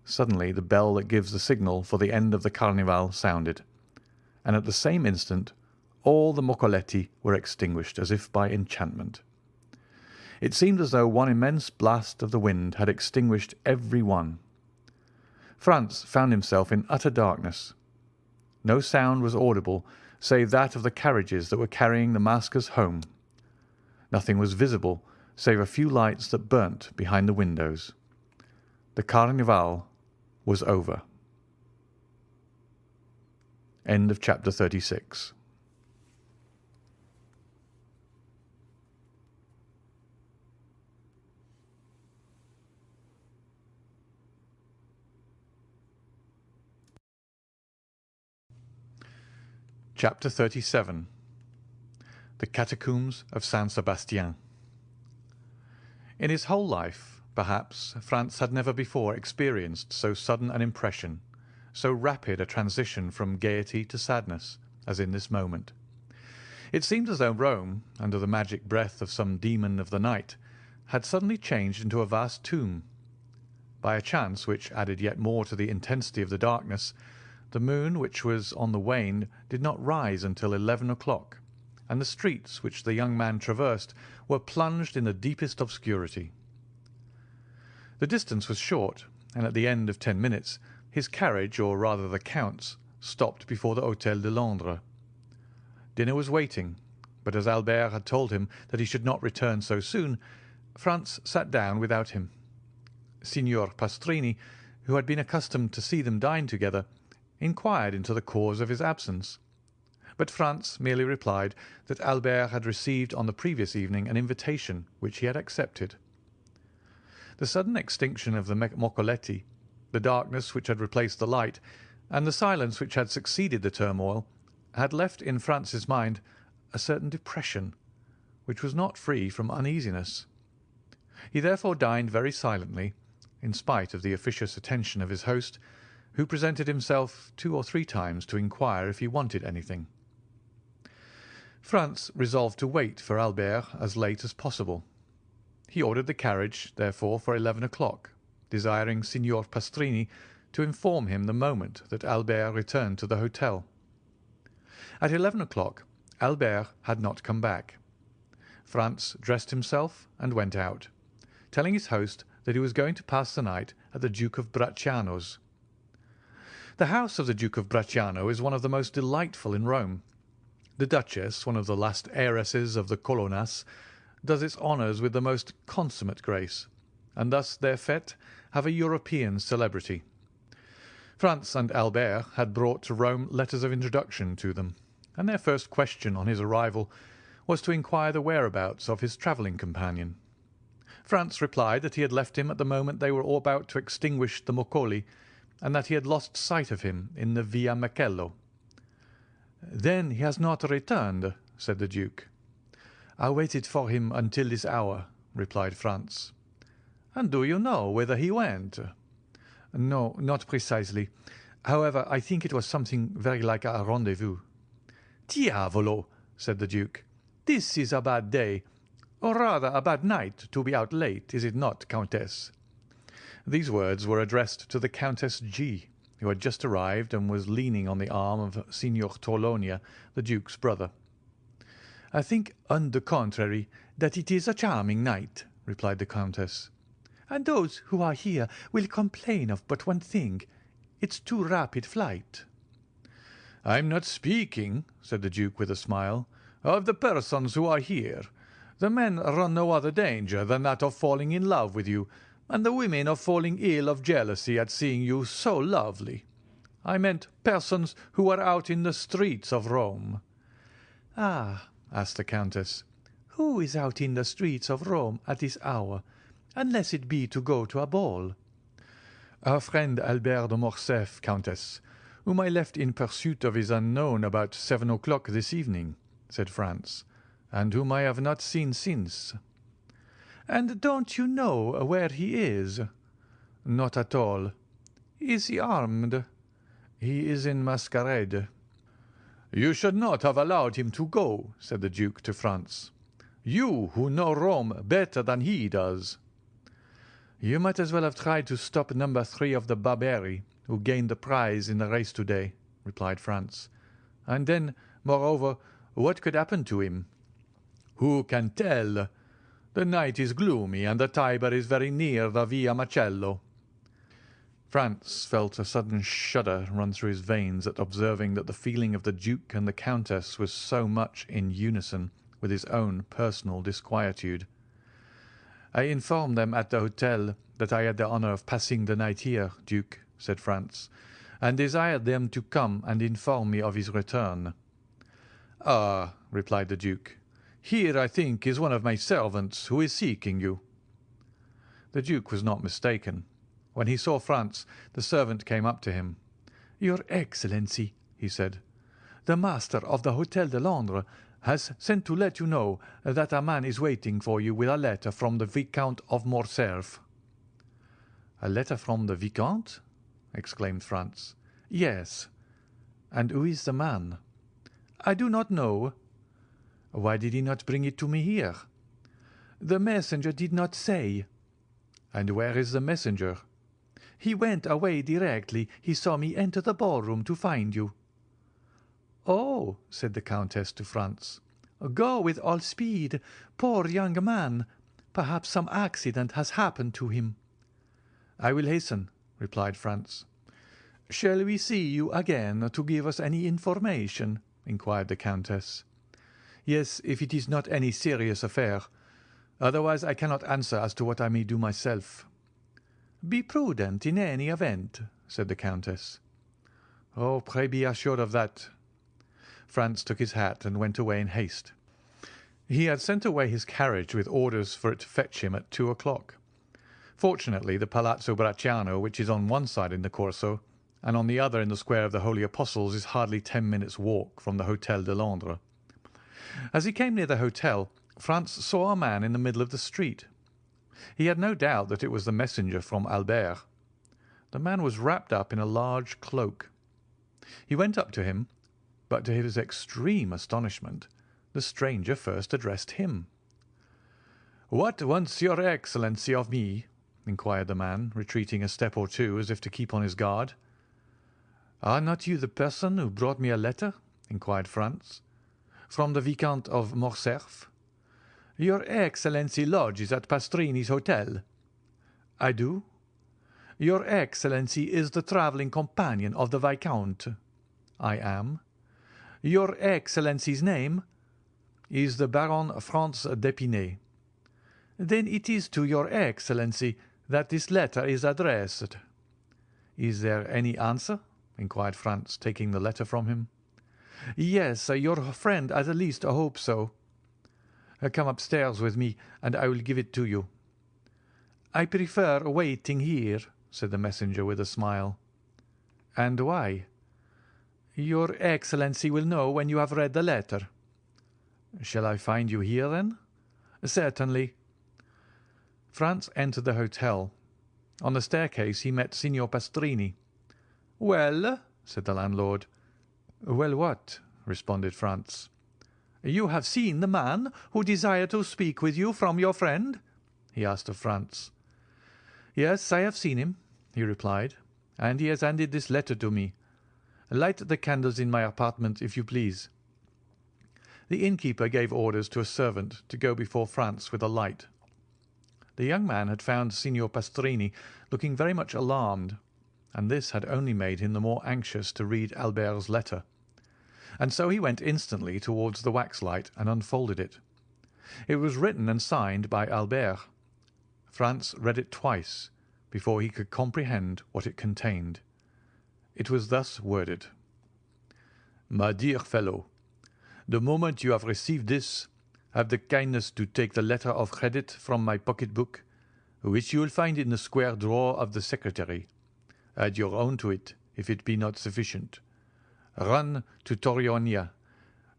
S1: Suddenly the bell that gives the signal for the end of the Carnival sounded, and at the same instant all the moccoletti were extinguished as if by enchantment. It seemed as though one immense blast of the wind had extinguished every one. Franz found himself in utter darkness. No sound was audible save that of the carriages that were carrying the maskers home. Nothing was visible save a few lights that burnt behind the windows. The Carnival was over. End of chapter 36. Chapter 37. The Catacombs of San Sebastian. In his whole life, perhaps, Franz had never before experienced so sudden an impression, so rapid a transition from gaiety to sadness, as in this moment. It seemed as though Rome, under the magic breath of some demon of the night, had suddenly changed into a vast tomb. By a chance which added yet more to the intensity of the darkness, the moon, which was on the wane, did not rise until 11 o'clock, and the streets which the young man traversed were plunged in the deepest obscurity. The distance was short, and at the end of 10 minutes his carriage, or rather the Count's, stopped before the Hôtel de Londres. Dinner was waiting, but as Albert had told him that he should not return so soon, Franz sat down without him. Signor Pastrini, who had been accustomed to see them dine together, inquired into the cause of his absence, but Franz merely replied that Albert had received on the previous evening an invitation which he had accepted. The sudden extinction of the moccoletti, the darkness which had replaced the light, and the silence which had succeeded the turmoil, had left in Franz's mind a certain depression, which was not free from uneasiness. He therefore dined very silently, in spite of the officious attention of his host, who presented himself 2 or 3 times to inquire if he wanted anything. Franz resolved to wait for Albert as late as possible. He ordered the carriage, therefore, for 11 o'clock, desiring Signor Pastrini to inform him the moment that Albert returned to the hotel. At 11 o'clock Albert had not come back. Franz dressed himself and went out, telling his host that he was going to pass the night at the Duke of Bracciano's. The house of the Duke of Bracciano is one of the most delightful in Rome. The Duchess, one of the last heiresses of the Colonnas, does its honours with the most consummate grace. and thus their fete have a European celebrity. Franz and Albert had brought to Rome letters of introduction to them, and their first question on his arrival was to inquire the whereabouts of his travelling companion. Franz replied that he had left him at the moment they were all about to extinguish the Moccoli, and that he had lost sight of him in the Via Macello. "Then he has not returned," said the Duke. "I waited for him until this hour," replied Franz. "And do you know whither he went?" "No, not precisely. However, I think it was something very like a rendezvous." "Diavolo!" said the Duke. "This is a bad day, or rather a bad night, to be out late, is it not, Countess?" These words were addressed to the Countess G., who had just arrived and was leaning on the arm of Signor Torlonia, the Duke's brother. "I think, on the contrary, that it is a charming night," replied the Countess. "And those who are here will complain of but one thing. It's too rapid flight." "I'm not speaking," said the Duke with a smile, "of the persons who are here. The men run no other danger than that of falling in love with you, and the women of falling ill of jealousy at seeing you so lovely. I meant persons who are out in the streets of Rome." "Ah," asked the Countess, "who is out in the streets of Rome at this hour, unless it be to go to a ball?" "Our friend Albert de Morcerf, Countess, whom I left in pursuit of his unknown about 7 o'clock this evening," said Franz, "and whom I have not seen since." "And don't you know where he is?" "Not at all." "Is he armed?" "He is in masquerade." "You should not have allowed him to go," said the Duke to Franz. "You who know Rome better than he does." "You might as well have tried to stop number 3 of the Barberi, who gained the prize in the race to-day," replied Franz. "And then, moreover, what could happen to him?" "Who can tell? The night is gloomy, and the Tiber is very near the Via Macello." Franz felt a sudden shudder run through his veins at observing that the feeling of the Duke and the Countess was so much in unison with his own personal disquietude. "I informed them at the hotel that I had the honour of passing the night here, Duke," said Franz, "and desired them to come and inform me of his return." "Ah," replied the Duke, "here, I think, is one of my servants who is seeking you." The Duke was not mistaken. When he saw Franz, the servant came up to him. "Your Excellency," he said, "the master of the Hôtel de Londres has sent to let you know that a man is waiting for you with a letter from the Viscount of Morcerf." "A letter from the Viscount?" exclaimed Franz. "Yes." "And who is the man?" "I do not know." "Why did he not bring it to me here?" "The messenger did not say." "And where is the messenger?" "He went away directly he saw me enter the ballroom to find you." "Oh," said the Countess to Franz, "go with all speed. Poor young man! Perhaps some accident has happened to him." "I will hasten," replied Franz. "Shall we see you again to give us any information?" inquired the Countess. "Yes, if it is not any serious affair. Otherwise I cannot answer as to what I may do myself." "Be prudent in any event," said the Countess. "Oh, pray be assured of that." Franz took his hat and went away in haste. He had sent away his carriage with orders for it to fetch him at 2 o'clock. Fortunately, the Palazzo Bracciano, which is on one side in the Corso and on the other in the Square of the Holy Apostles, is hardly 10 minutes' walk from the Hôtel de Londres. As he came near the hotel, Franz saw a man in the middle of the street. He had no doubt that it was the messenger from Albert. The man was wrapped up in a large cloak. He went up to him, but to his extreme astonishment, the stranger first addressed him. "What wants your Excellency of me?" inquired the man, retreating a step or two as if to keep on his guard. "Are not you the person who brought me a letter?" inquired Franz. "From the Viscount of Morcerf?" "Your Excellency lodges at Pastrini's hotel?" "I do." "Your Excellency is the travelling companion of the Viscount?" "I am." "Your Excellency's name?" "Is the Baron Franz d'Épinay."
S2: Then it is to your Excellency that this letter is addressed." "Is there any answer?" inquired Franz, taking the letter from him. "Yes, your friend at least hopes so." "Come upstairs with me, and I will give it to you." "I prefer waiting here," said the messenger with a smile. "And why?" "Your Excellency will know when you have read the letter." "Shall I find you here, then?" "Certainly." Franz entered the hotel. On the staircase he met Signor Pastrini. "Well?" said the landlord. "Well, what?" responded Franz. "You have seen the man who desired to speak with you from your friend?" he asked of Franz. "Yes, I have seen him," he replied, "and he has handed this letter to me. Light the candles in my apartment, if you please." The innkeeper gave orders to a servant to go before Franz with a light. The young man had found Signor Pastrini looking very much alarmed, and this had only made him the more anxious to read Albert's letter, and so he went instantly towards the waxlight and unfolded it. It was written and signed by Albert. Franz read it twice before he could comprehend what it contained. It was thus worded: "My dear fellow, the moment you have received this, have the kindness to take the letter of credit from my pocket-book, which you will find in the square drawer of the secretary. Add your own to it, if it be not sufficient. Run to Torionia,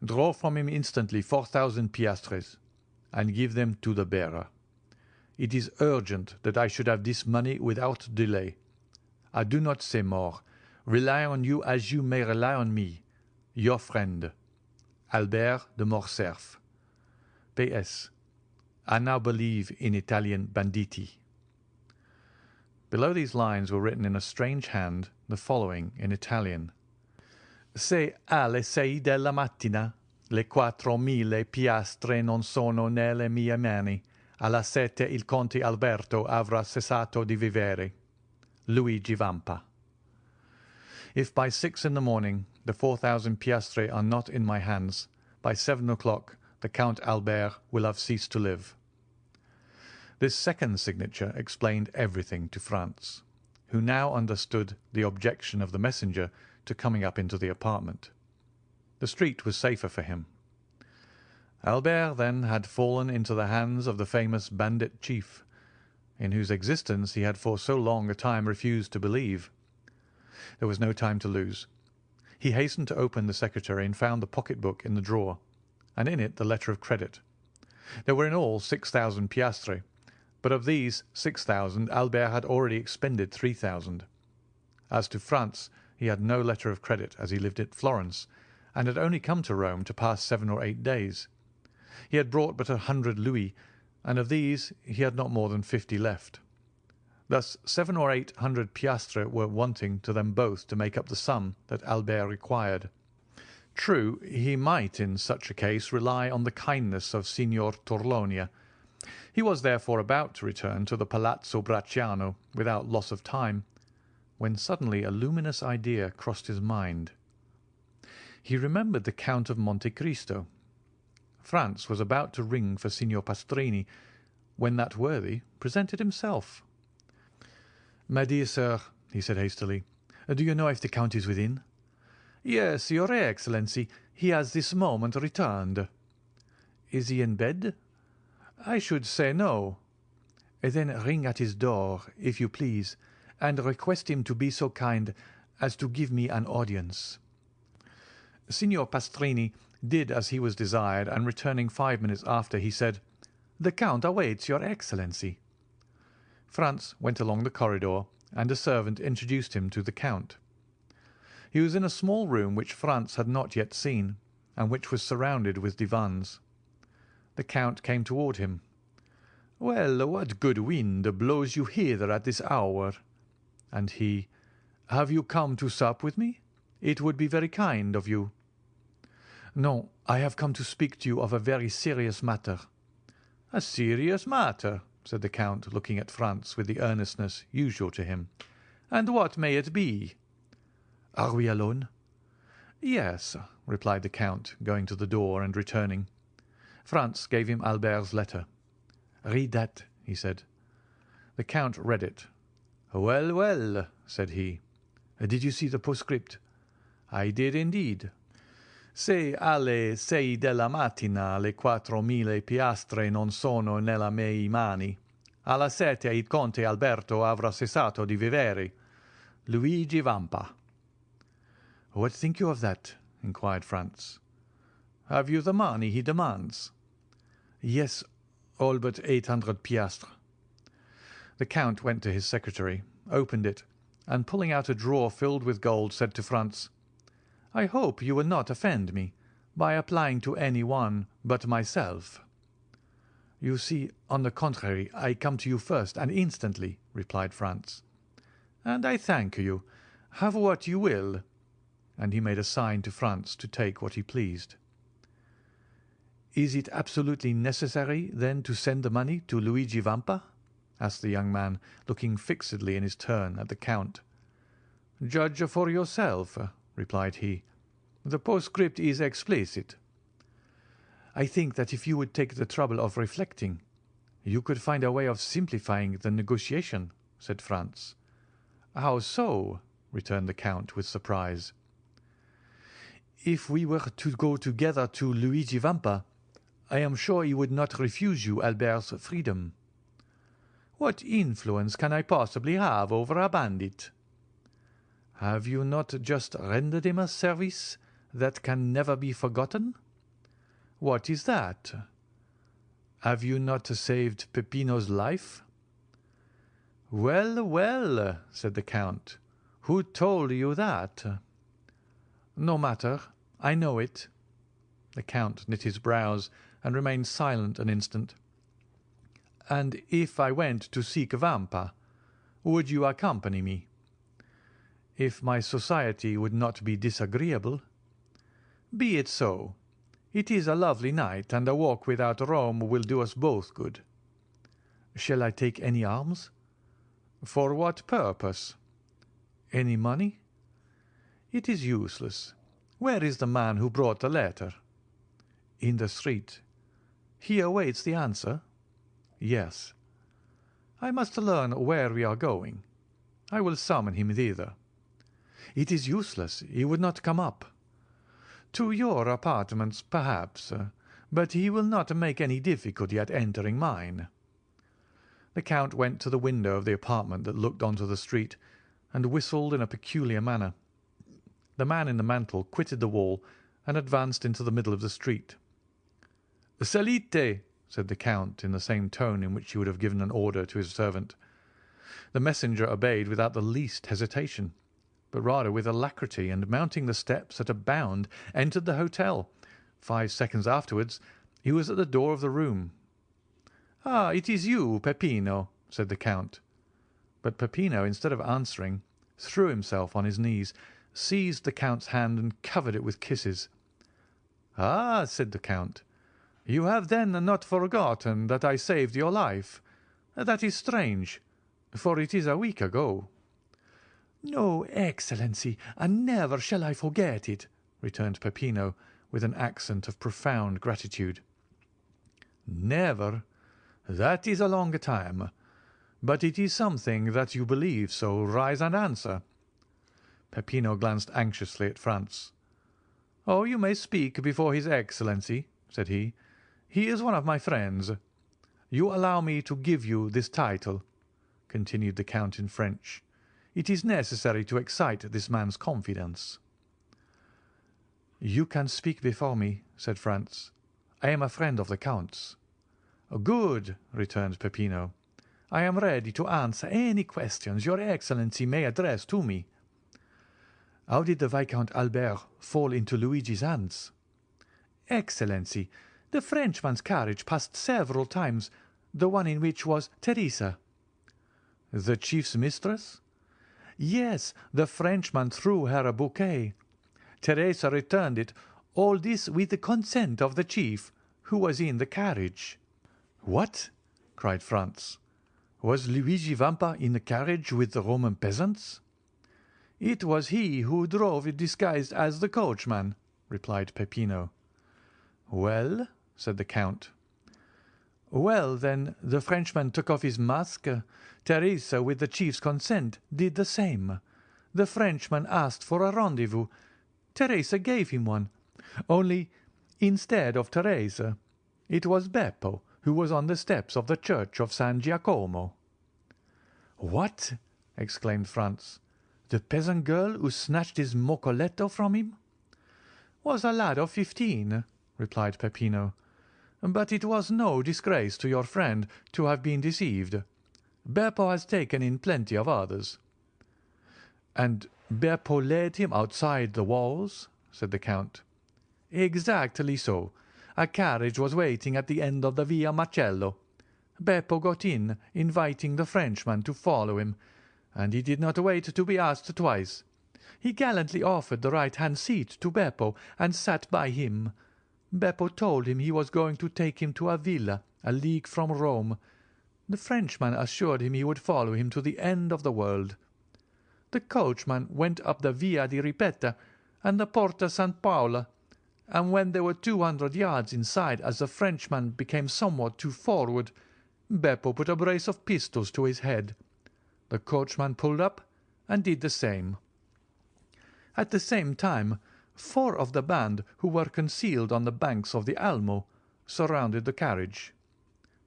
S2: draw from him instantly 4,000 piastres, and give them to the bearer. It is urgent that I should have this money without delay. I do not say more. Rely on you as you may rely on me. Your friend, Albert de Morcerf. P.S. I now believe in Italian banditti." Below these lines were written in a strange hand the following in Italian: "Se alle 6 della mattina le 4.000 piastre non sono nelle mie mani, alla 7 il conte Alberto avrà cessato di vivere. Luigi Vampa." If by 6 in the morning the 4,000 piastre are not in my hands, by 7 o'clock the Count Albert will have ceased to live. This second signature explained everything to Franz, who now understood the objection of the messenger to coming up into the apartment. The street was safer for him. Albert, then, had fallen into the hands of the famous bandit chief, in whose existence he had for so long a time refused to believe. There was no time to lose. He hastened to open the secretary and found the pocket-book in the drawer, and in it the letter of credit. There were in all 6,000 piastre, but of these 6,000 Albert had already expended 3,000. As to Franz, he had no letter of credit, as he lived at Florence, and had only come to Rome to pass 7 or 8 days. He had brought but 100 louis, and of these he had not more than 50 left. Thus 700 or 800 piastre were wanting to them both to make up the sum that Albert required. True, he might in such a case rely on the kindness of Signor Torlonia. He was therefore about to return to the Palazzo Bracciano without loss of time, when suddenly a luminous idea crossed his mind. He remembered the Count of Monte Cristo. Franz was about to ring for Signor Pastrini, when that worthy presented himself. "My dear sir," he said hastily, "do you know if the Count is within?" "Yes, your Excellency. He has this moment returned." "Is he in bed?" "I should say no." "Then ring at his door, if you please, and request him to be so kind as to give me an audience." Signor Pastrini did as he was desired, and returning 5 minutes after, he said, "The Count awaits your Excellency." Franz went along the corridor, and a servant introduced him to the Count. He was in a small room which Franz had not yet seen, and which was surrounded with divans. The Count came toward him. "Well, what good wind blows you hither at this hour?" And he, "Have you come to sup with me? It would be very kind of you." "No, I have come to speak to you of a very serious matter." "A serious matter," said the Count, looking at Franz with the earnestness usual to him. "And what may it be?" "Are we alone?" "Yes," replied the Count, going to the door and returning. Franz gave him Albert's letter.
S1: "Read that," he said. The Count read it. "Well, well," said he. "Did you see the postscript?" "I did indeed. Se alle 6 della mattina le 4.000 piastre non sono nelle miei mani, alla 7 il conte Alberto avrà cessato di vivere. Luigi Vampa." "What think you of that?" inquired Franz. "Have you the money he demands?" "Yes, all but 800 piastres." The Count went to his secretary, opened it, and pulling out a drawer filled with gold, said to Franz, "I hope you will not offend me by applying to any one but myself." "You see, on the contrary, I come to you first and instantly," replied Franz. "And I thank you. Have what you will." And he made a sign to Franz to take what he pleased. "Is it absolutely necessary, then, to send the money to Luigi Vampa?" asked the young man, looking fixedly in his turn at the Count. "Judge for yourself," replied he. "The postscript is explicit." "I think that if you would take the trouble of reflecting, you could find a way of simplifying the negotiation," said Franz. "How so?" returned the Count with surprise. "If we were to go together to Luigi Vampa, I am sure he would not refuse you Albert's freedom." "What influence can I possibly have over a bandit?" "Have you not just rendered him a service that can never be forgotten?" "What is that?" "Have you not saved Peppino's life?" "Well, well," said the Count. "Who told you that?" "No matter. I know it." The Count knit his brows and remained silent an instant. "And if I went to seek Vampa, would you accompany me?" "If my society would not be disagreeable." "Be it so. It is a lovely night, and a walk without Rome will do us both good." "Shall I take any arms?" "For what purpose?" "Any money?" "It is useless. Where is the man who brought the letter?" "In the street." "He awaits the answer?" "Yes." "I must learn where we are going. I will summon him thither." "It is useless. He would not come up." "To your apartments, perhaps, but he will not make any difficulty at entering mine." The Count went to the window of the apartment that looked on to the street, and whistled in a peculiar manner. The man in the mantle quitted the wall and advanced into the middle of the street. "Salite!" said the Count in the same tone in which he would have given an order to his servant. The messenger obeyed without the least hesitation, but rather with alacrity, and mounting the steps at a bound, entered the hotel. 5 seconds afterwards he was at the door of the room. "Ah, it is you, Peppino," said the Count. But Peppino, instead of answering, threw himself on his knees, seized the Count's hand, and covered it with kisses. "Ah," said the Count, "you have then not forgotten that I saved your life. That is strange, for it is a week ago." "No, Excellency, and never shall I forget it," returned Peppino, with an accent of profound gratitude. "Never? That is a long time. But it is something that you believe, so rise and answer." Peppino glanced anxiously at Franz. "Oh, you may speak before his Excellency," said he. "He is one of my friends. You allow me to give you this title," continued the Count in French. "It is necessary to excite this man's confidence." "You can speak before me," said Franz. "I am a friend of the Count's." "Good," returned Peppino. "I am ready to answer any questions your Excellency may address to me." "How did the Viscount Albert fall into Luigi's hands?" "Excellency, the Frenchman's carriage passed several times, the one in which was Teresa." "The chief's mistress?" "Yes, the Frenchman threw her a bouquet. Teresa returned it, all this with the consent of the chief, who was in the carriage." "What?" cried Franz. "Was Luigi Vampa in the carriage with the Roman peasants?" "It was he who drove disguised as the coachman," replied Peppino. "Well?" said the Count.
S2: Well, then, the Frenchman took off his mask. Teresa, with the chief's consent, did the same. The Frenchman asked for a rendezvous. Teresa gave him one. Only, instead of Teresa, it was Beppo who was on the steps of the church of San Giacomo." "What!" exclaimed Franz. "The peasant girl who snatched his moccoletto from him?" "Was a lad of 15, replied Peppino. "But it was no disgrace to your friend to have been deceived. Beppo has taken in plenty of others." "And Beppo led him outside the walls?" said the Count. "Exactly so. A carriage was waiting at the end of the Via Macello. Beppo got in, inviting the Frenchman to follow him, and he did not wait to be asked twice. He gallantly offered the right-hand seat to Beppo and sat by him. Beppo told him he was going to take him to a villa a league from Rome. The Frenchman assured him he would follow him to the end of the world. The coachman went up the Via di Ripetta and the Porta San Paolo, and when they were 200 yards inside, as the Frenchman became somewhat too forward, Beppo put a brace of pistols to his head. The coachman pulled up and did the same. At the same time, 4 of the band, who were concealed on the banks of the Almo, surrounded the carriage.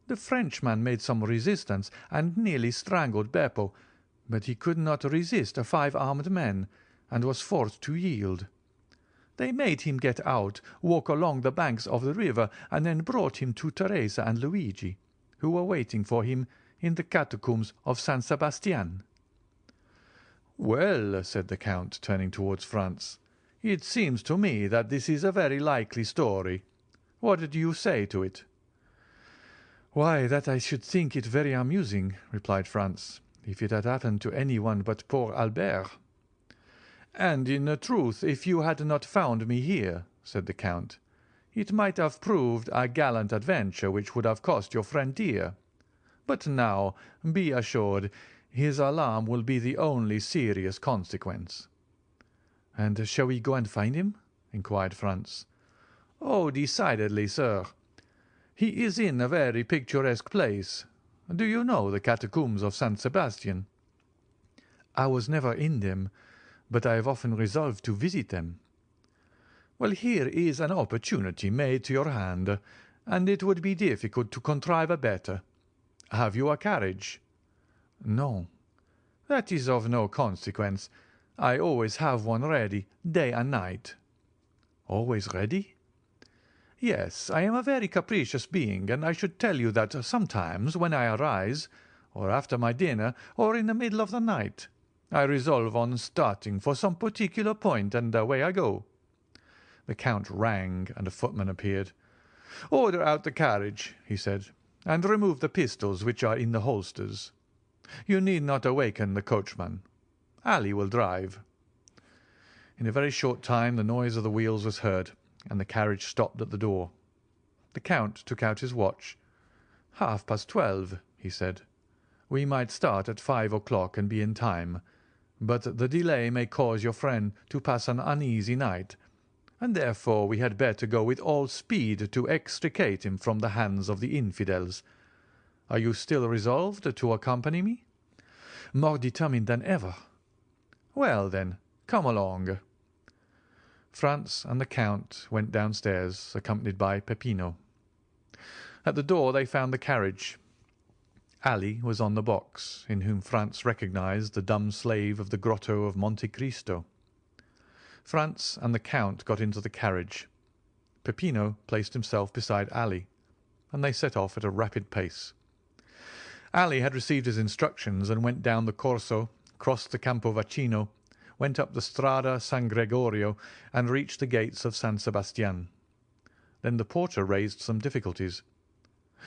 S2: The Frenchman made some resistance and nearly strangled Beppo, but he could not resist 5 armed men, and was forced to yield. They made him get out, walk along the banks of the river, and then brought him to Teresa and Luigi, who were waiting for him in the catacombs of San Sebastian." "Well," said the Count, turning towards Franz, "it seems to me that this is a very likely story. What do you say to it?" "Why, that I should think it very amusing," replied Franz, "if it had happened to any one but poor Albert." "And in truth, if you had not found me here," said the Count, "it might have proved a gallant adventure which would have cost your friend dear. But now, be assured, his alarm will be the only serious consequence." "And shall we go and find him?" inquired Franz. "Oh, decidedly, sir. He is in a very picturesque place. Do you know the catacombs of San Sebastian?" "I was never in them, but I have often resolved to visit them." "Well, here is an opportunity made to your hand, and it would be difficult to contrive a better. Have you a carriage?" "No." "That is of no consequence. I always have one ready, day and night." "Always ready?" "Yes, I am a very capricious being, and I should tell you that sometimes when I arise, or after my dinner, or in the middle of the night, I resolve on starting for some particular point, and away I go." The Count rang, and a footman appeared. "Order out the carriage," he said, "and remove the pistols which are in the holsters. You need not awaken the coachman. Ali will drive." In a very short time the noise of the wheels was heard, and the carriage stopped at the door. The Count took out his watch. "12:30," he said. "We might start at 5 o'clock and be in time, but the delay may cause your friend to pass an uneasy night, and therefore we had better go with all speed to extricate him from the hands of the infidels. Are you still resolved to accompany me?" "More determined than ever." "Well, then, come along." Franz and the Count went downstairs, accompanied by Peppino. At the door they found the carriage. Ali was on the box, in whom Franz recognised the dumb slave of the grotto of Monte Cristo. Franz and the Count got into the carriage. Peppino placed himself beside Ali, and they set off at a rapid pace. Ali had received his instructions and went down the Corso, crossed the Campo Vaccino, went up the Strada San Gregorio, and reached the gates of San Sebastian. Then the porter raised some difficulties,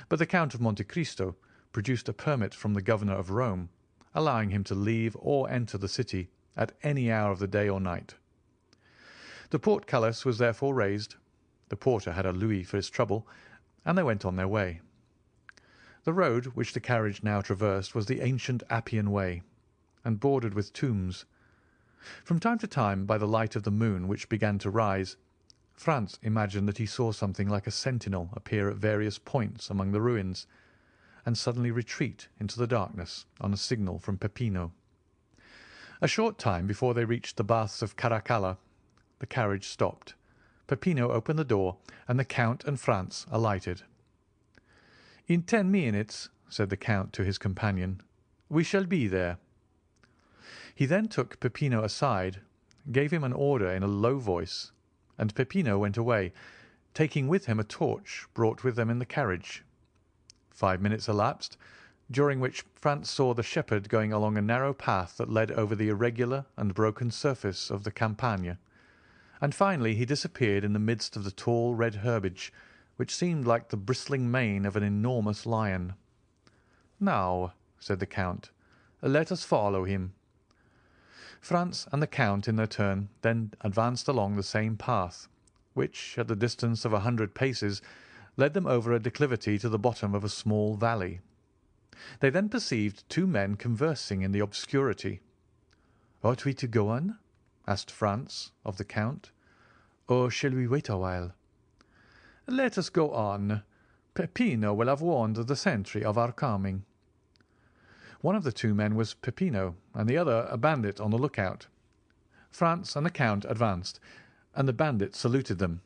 S2: but the Count of Monte Cristo produced a permit from the governor of Rome, allowing him to leave or enter the city at any hour of the day or night. The portcullis was therefore raised, the porter had a louis for his trouble, and they went on their way. The road which the carriage now traversed was the ancient Appian Way, and bordered with tombs. From time to time, by the light of the moon which began to rise,
S1: Franz imagined that he saw something like a sentinel appear at various points among the ruins, and suddenly retreat into the darkness on a signal from Peppino. A short time before they reached the Baths of Caracalla, the carriage stopped. Peppino opened the door, and the Count and Franz alighted. "In 10 minutes," said the Count to his companion, "we shall be there." He then took Peppino aside, gave him an order in a low voice, and Peppino went away, taking with him a torch brought with them in the carriage. 5 minutes elapsed, during which Franz saw the shepherd going along a narrow path that led over the irregular and broken surface of the Campagna, and finally he disappeared in the midst of the tall red herbage, which seemed like the bristling mane of an enormous lion. "Now," said the Count, "let us follow him." Franz and the Count in their turn then advanced along the same path, which, at the distance of 100 paces, led them over a declivity to the bottom of a small valley. They then perceived 2 men conversing in the obscurity. "Ought we to go on?" asked Franz of the Count, "or shall we wait a while?" "Let us go on. Peppino will have warned the sentry of our coming." One of the 2 men was Peppino, and the other a bandit on the lookout. Franz and the Count advanced, and the bandit saluted them.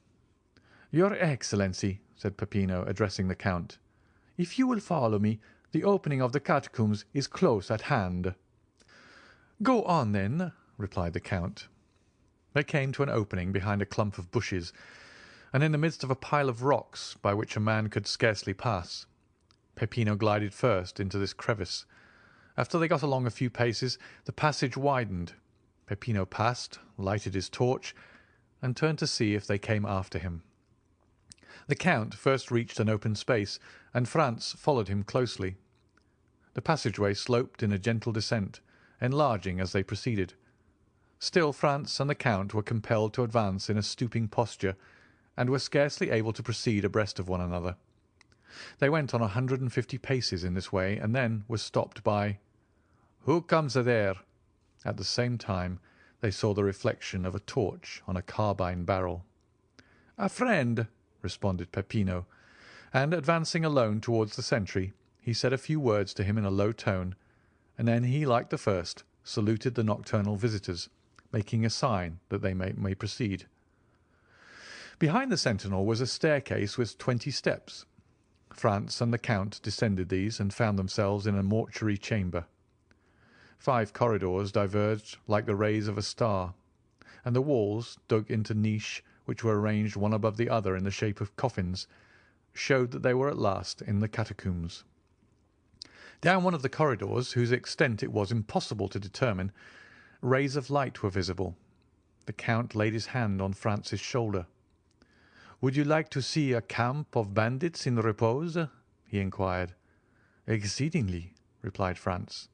S1: "Your Excellency," said Peppino, addressing the Count, "if you will follow me, the opening of the catacombs is close at hand." "Go on, then," replied the Count. They came to an opening behind a clump of bushes, and in the midst of a pile of rocks by which a man could scarcely pass. Peppino glided first into this crevice. After they got along a few paces, the passage widened. Peppino passed, lighted his torch, and turned to see if they came after him. The Count first reached an open space, and Franz followed him closely. The passageway sloped in a gentle descent, enlarging as they proceeded. Still Franz and the Count were compelled to advance in a stooping posture, and were scarcely able to proceed abreast of one another. They went on 150 paces in this way, and then were stopped by "Who comes there?" At the same time they saw the reflection of a torch on a carbine barrel. "A friend," responded Peppino, and, advancing alone towards the sentry, he said a few words to him in a low tone, and then he, like the first, saluted the nocturnal visitors, making a sign that they may proceed. Behind the sentinel was a staircase with 20 steps. Franz and the Count descended these and found themselves in a mortuary chamber. 5 corridors diverged like the rays of a star, and the walls, dug into niche, which were arranged one above the other in the shape of coffins, showed that they were at last in the catacombs. Down one of the corridors, whose extent it was impossible to determine, rays of light were visible. The Count laid his hand on Franz's shoulder. "Would you like to see a camp of bandits in repose?" he inquired. "Exceedingly," replied Franz.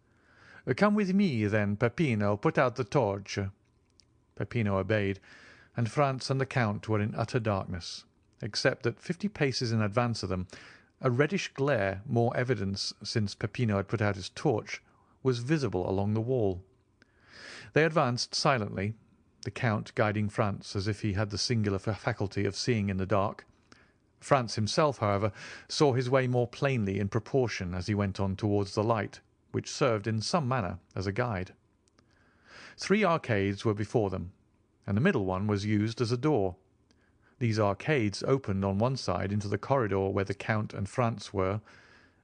S1: "Come with me, then, Peppino. Put out the torch." Peppino obeyed, and Franz and the Count were in utter darkness, except that 50 paces in advance of them, a reddish glare, more evident since Peppino had put out his torch, was visible along the wall. They advanced silently, the Count guiding Franz as if he had the singular faculty of seeing in the dark. Franz himself, however, saw his way more plainly in proportion as he went on towards the light, which served in some manner as a guide. 3 arcades were before them, and the middle one was used as a door. These arcades opened on one side into the corridor where the Count and Franz were,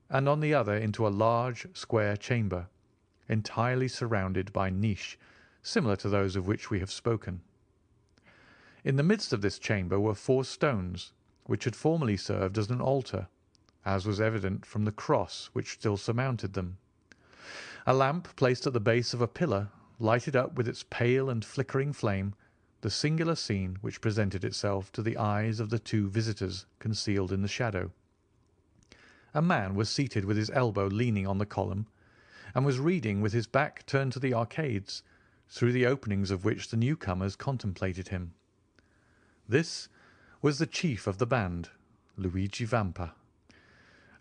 S1: and on the other into a large square chamber, entirely surrounded by niche, similar to those of which we have spoken. In the midst of this chamber were 4 stones, which had formerly served as an altar, as was evident from the cross which still surmounted them. A lamp placed at the base of a pillar lighted up with its pale and flickering flame the singular scene which presented itself to the eyes of the 2 visitors concealed in the shadow. A man was seated with his elbow leaning on the column, and was reading with his back turned to the arcades, through the openings of which the newcomers contemplated him. This was the chief of the band, Luigi Vampa.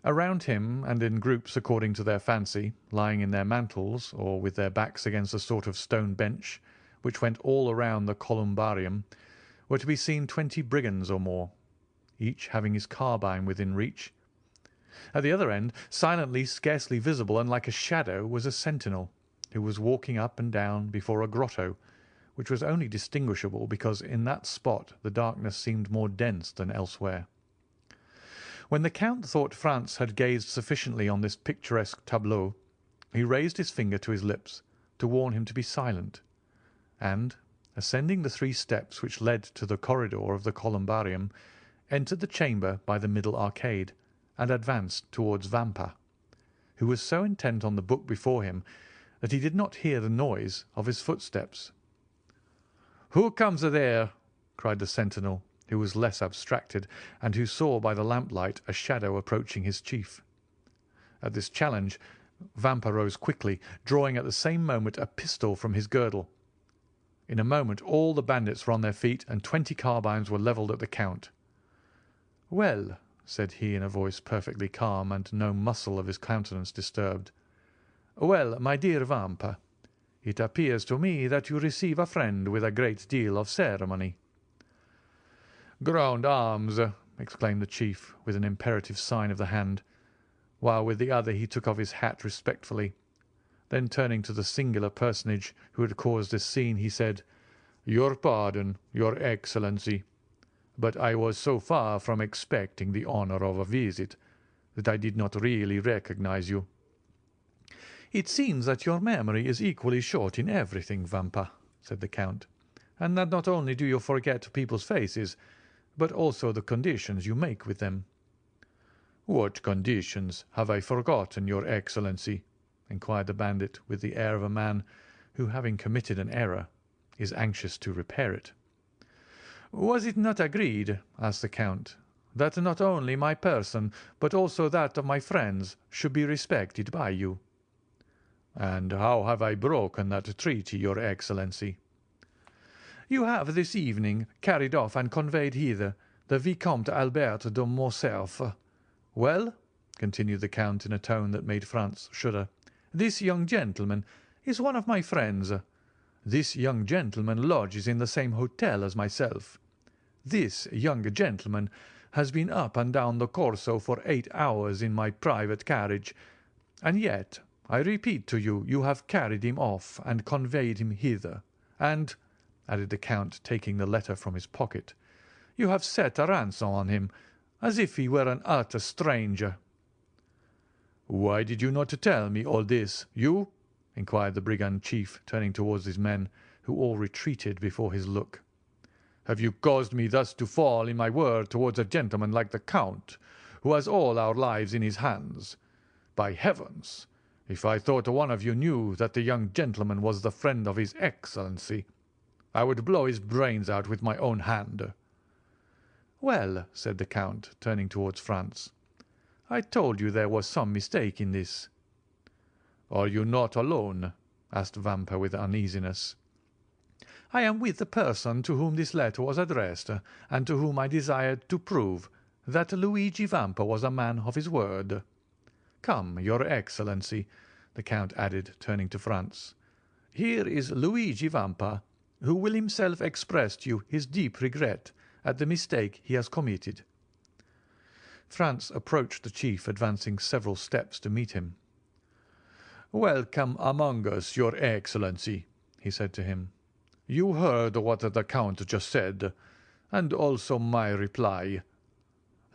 S1: Around him, and in groups according to their fancy, lying in their mantles or with their backs against a sort of stone bench which went all around the columbarium, were to be seen 20 brigands or more, each having his carbine within reach. At the other end, silently, scarcely visible, and like a shadow, was a sentinel, who was walking up and down before a grotto, which was only distinguishable because in that spot the darkness seemed more dense than elsewhere. When the Count thought Franz had gazed sufficiently on this picturesque tableau, he raised his finger to his lips to warn him to be silent, and, ascending the 3 steps which led to the corridor of the columbarium, entered the chamber by the middle arcade, and advanced towards Vampa, who was so intent on the book before him that he did not hear the noise of his footsteps. "Who comes there?" cried the sentinel, who was less abstracted, and who saw by the lamplight a shadow approaching his chief. At this challenge Vampa rose quickly, drawing at the same moment a pistol from his girdle. In a moment all the bandits were on their feet, and 20 carbines were levelled at the Count. "Well," said he in a voice perfectly calm, and no muscle of his countenance disturbed. "Well, my dear Vampa, it appears to me that you receive a friend with a great deal of ceremony." "Grand arms!" exclaimed the chief, with an imperative sign of the hand, while with the other he took off his hat respectfully. Then turning to the singular personage who had caused this scene, he said, "Your pardon, your Excellency, but I was so far from expecting the honour of a visit that I did not really recognize you." "It seems that your memory is equally short in everything, Vampa," said the Count, "and that not only do you forget people's faces, but also the conditions you make with them." "What conditions have I forgotten, your Excellency?" inquired the bandit, with the air of a man who, having committed an error, is anxious to repair it. "Was it not agreed," asked the Count, "that not only my person but also that of my friends should be respected by you?" "And how have I broken that treaty, your Excellency?" "You have this evening carried off and conveyed hither the Vicomte Albert de Morcerf. Well," continued the Count in a tone that made Franz shudder, "this young gentleman is one of my friends. This young gentleman lodges in the same hotel as myself. This young gentleman has been up and down the Corso for 8 hours in my private carriage, and yet, I repeat to you, you have carried him off and conveyed him hither, and," added the Count, taking the letter from his pocket, "you have set a ransom on him, as if he were an utter stranger." "Why did you not tell me all this, you?" inquired the brigand chief, turning towards his men, who all retreated before his look. "Have you caused me thus to fall in my word towards a gentleman like the Count, who has all our lives in his hands? By heavens, if I thought one of you knew that the young gentleman was the friend of his Excellency, I would blow his brains out with my own hand." "Well," said the Count, turning towards Franz, "I told you there was some mistake in this." "Are you not alone?" asked Vampa with uneasiness. "I am with the person to whom this letter was addressed, and to whom I desired to prove that Luigi Vampa was a man of his word. Come, your Excellency," the Count added, turning to Franz, "here is Luigi Vampa, who will himself express to you his deep regret at the mistake he has committed." Franz approached the chief, advancing several steps to meet him. "Welcome among us, your Excellency," he said to him. "You heard what the Count just said, and also my reply.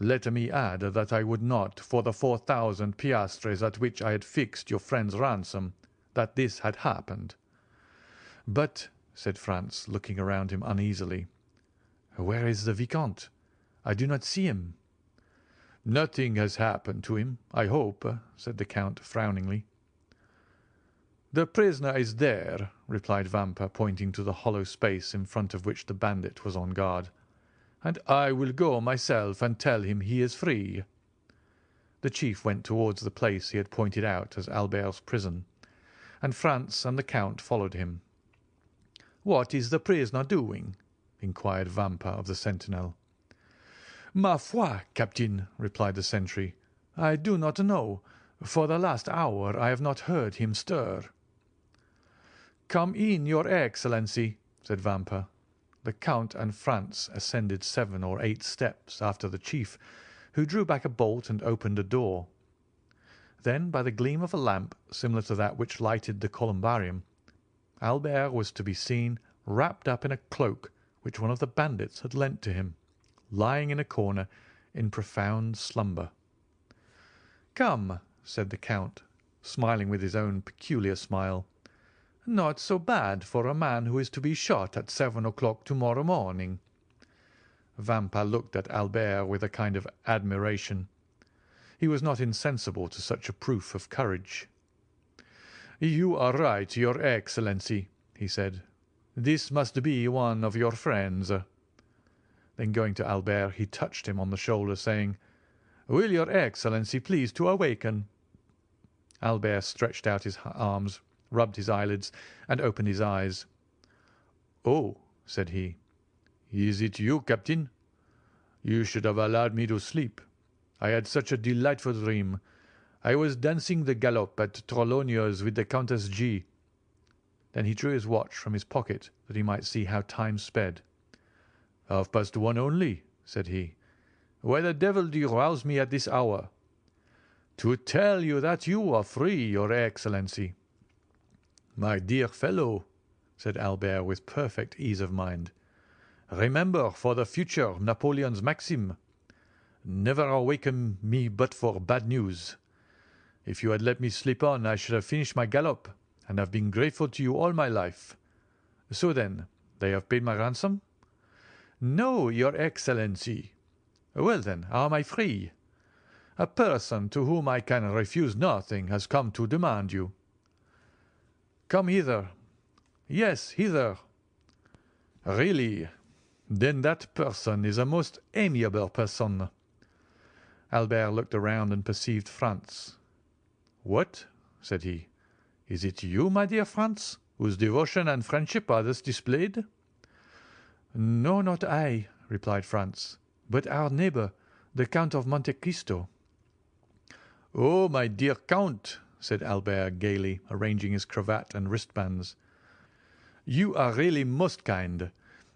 S1: Let me add that I would not, for the 4,000 piastres at which I had fixed your friend's ransom, that this had happened." "But," said Franz, looking around him uneasily, "where is the Vicomte? I do not see him." "Nothing has happened to him, I hope," said the Count frowningly. "The prisoner is there," replied Vampa, pointing to the hollow space in front of which the bandit was on guard, "and I will go myself and tell him he is free." The chief went towards the place he had pointed out as Albert's prison, and Franz and the Count followed him. "What is the prisoner doing?" inquired Vampa of the sentinel. "Ma foi, captain," replied the sentry, "I do not know. For the last hour I have not heard him stir." "Come in, your Excellency," said Vampa. the Count and Franz ascended 7 or 8 steps after the chief, who drew back a bolt and opened a door. Then, by the gleam of a lamp similar to that which lighted the columbarium, Albert was to be seen wrapped up in a cloak which one of the bandits had lent to him, lying in a corner in profound slumber. "Come," said the Count, smiling with his own peculiar smile, "not so bad for a man who is to be shot at 7 o'clock tomorrow morning." Vampa looked at Albert with a kind of admiration. He was not insensible to such a proof of courage. "You are right, your Excellency," he said. "This must be one of your friends." Then going to Albert, he touched him on the shoulder, saying, "Will your Excellency please to awaken?" Albert stretched out his arms, rubbed his eyelids, and opened his eyes. "Oh," said he, "is it you, Captain? You should have allowed me to sleep. I had such a delightful dream. I was dancing the galop at Trollonia's with the Countess G." Then he drew his watch from his pocket that he might see how time sped. "1:30 only," said he. "Why the devil do you rouse me at this hour?" "To tell you that you are free, your Excellency." "My dear fellow," said Albert with perfect ease of mind, "remember for the future Napoleon's maxim, 'Never awaken me but for bad news.' If you had let me sleep on, I should have finished my gallop, and have been grateful to you all my life. So then, they have paid my ransom?" "No, your Excellency." "Well, then, how am I free?" "A person to whom I can refuse nothing has come to demand you." "Come hither." "Yes, hither." "Really? Then that person is a most amiable person." Albert looked around and perceived Franz. "What?" said he. "Is it you, my dear Franz, whose devotion and friendship are thus displayed?" "No, not I," replied Franz, "but our neighbour, the Count of Monte Cristo." "Oh, my dear Count," said Albert gaily, arranging his cravat and wristbands, "you are really most kind,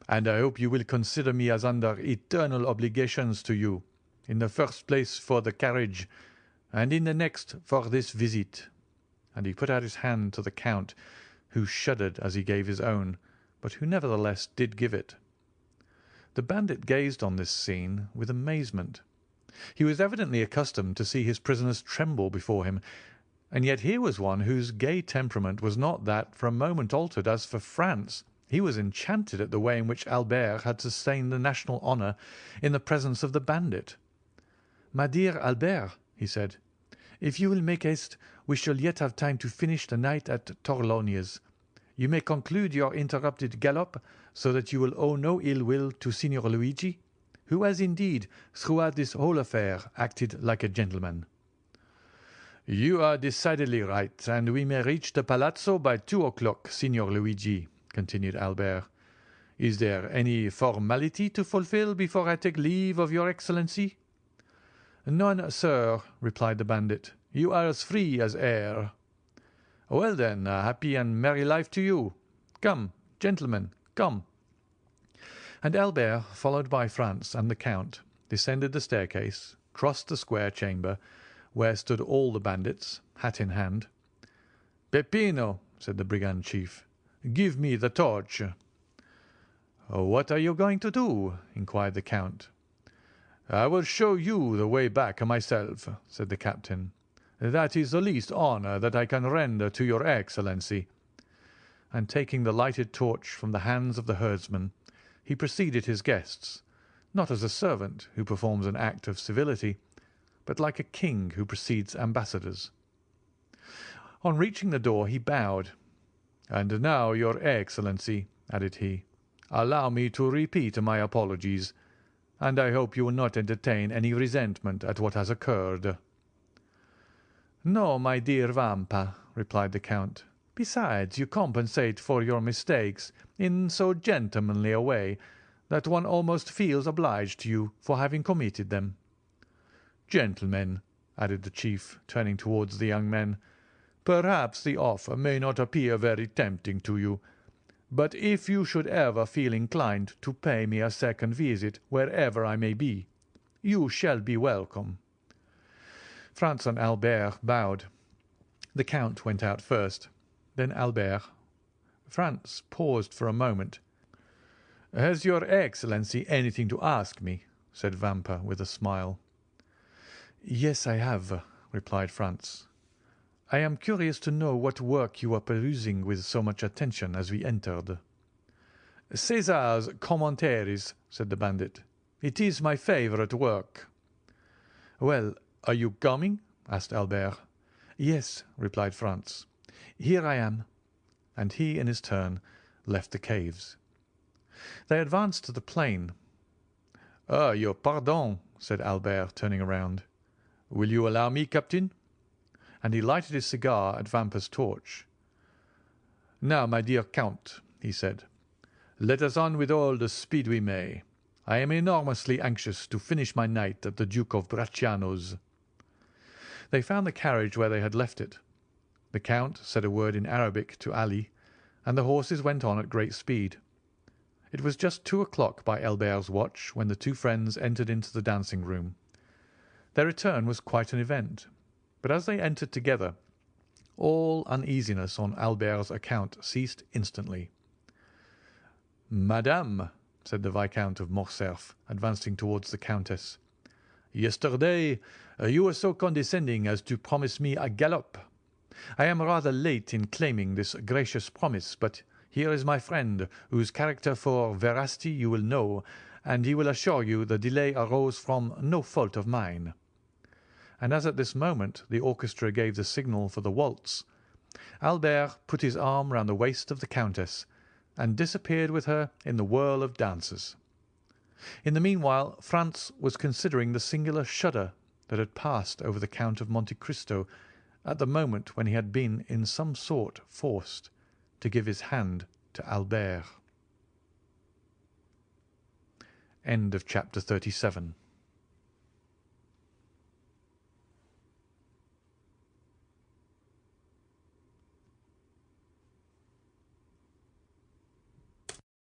S1: and I hope you will consider me as under eternal obligations to you, in the first place for the carriage, and in the next for this visit." And he put out his hand to the Count, who shuddered as he gave his own, but who nevertheless did give it. The bandit gazed on this scene with amazement. He was evidently accustomed to see his prisoners tremble before him, and yet here was one whose gay temperament was not that for a moment altered. As for Franz, he was enchanted at the way in which Albert had sustained the national honour in the presence of the bandit. "My dear Albert," he said, "if you will make haste, we shall yet have time to finish the night at Torlonia's. You may conclude your interrupted gallop, so that you will owe no ill will to Signor Luigi, who has indeed, throughout this whole affair, acted like a gentleman." "You are decidedly right, and we may reach the palazzo by 2 o'clock, Signor Luigi," continued Albert. "Is there any formality to fulfil before I take leave of your Excellency?" "None, sir," replied the bandit. "You are as free as air." "Well, then, a happy and merry life to you. Come, gentlemen, come." And Albert, followed by Franz and the Count, descended the staircase, crossed the square chamber, where stood all the bandits, hat in hand. "Peppino," said the brigand chief, "give me the torch." "What are you going to do?" inquired the Count. "I will show you the way back myself," said the captain. "That is the least honour that I can render to your Excellency." And taking the lighted torch from the hands of the herdsman, he preceded his guests, not as a servant who performs an act of civility, but like a king who precedes ambassadors. On reaching the door he bowed. "And now, your Excellency," added he, "allow me to repeat my apologies, and I hope you will not entertain any resentment at what has occurred." "No, my dear Vampa," replied the Count. "Besides, you compensate for your mistakes in so gentlemanly a way that one almost feels obliged to you for having committed them. Gentlemen," added the chief, turning towards the young men, "perhaps the offer may not appear very tempting to you, But if you should ever feel inclined to pay me a second visit wherever I may be, you shall be welcome." Franz and Albert bowed. The Count went out first, then Albert. Franz paused for a moment. "Has your Excellency anything to ask me?" said Vampa with a smile. "Yes, I have," replied Franz. "I am curious to know what work you were perusing with so much attention as we entered." "César's Commentaries," said the bandit. "It is my favourite work." "Well, are you coming?" asked Albert. "Yes," replied Franz. "Here I am." And he, in his turn, left the caves. They advanced to the plain. "Your pardon," said Albert, turning around. "Will you allow me, Captain?" And he lighted his cigar at Vampa's torch. "Now, my dear Count," he said, "let us on with all the speed we may. I am enormously anxious to finish my night at the Duke of Bracciano's." They found the carriage where they had left it. The Count said a word in Arabic to Ali, and the horses went on at great speed. It was just 2 o'clock by Albert's watch when the two friends entered into the dancing-room. Their return was quite an event, but as they entered together, all uneasiness on Albert's account ceased instantly. "Madame," said the Viscount of Morcerf, advancing towards the Countess, "yesterday you were so condescending as to promise me a galop. I am rather late in claiming this gracious promise, but here is my friend, whose character for veracity you will know, and he will assure you the delay arose from no fault of mine." And as at this moment the orchestra gave the signal for the waltz, Albert put his arm round the waist of the Countess and disappeared with her in the whirl of dancers. In the meanwhile Franz was considering the singular shudder that had passed over the Count of Monte Cristo at the moment when he had been in some sort forced to give his hand to Albert. End of chapter 37.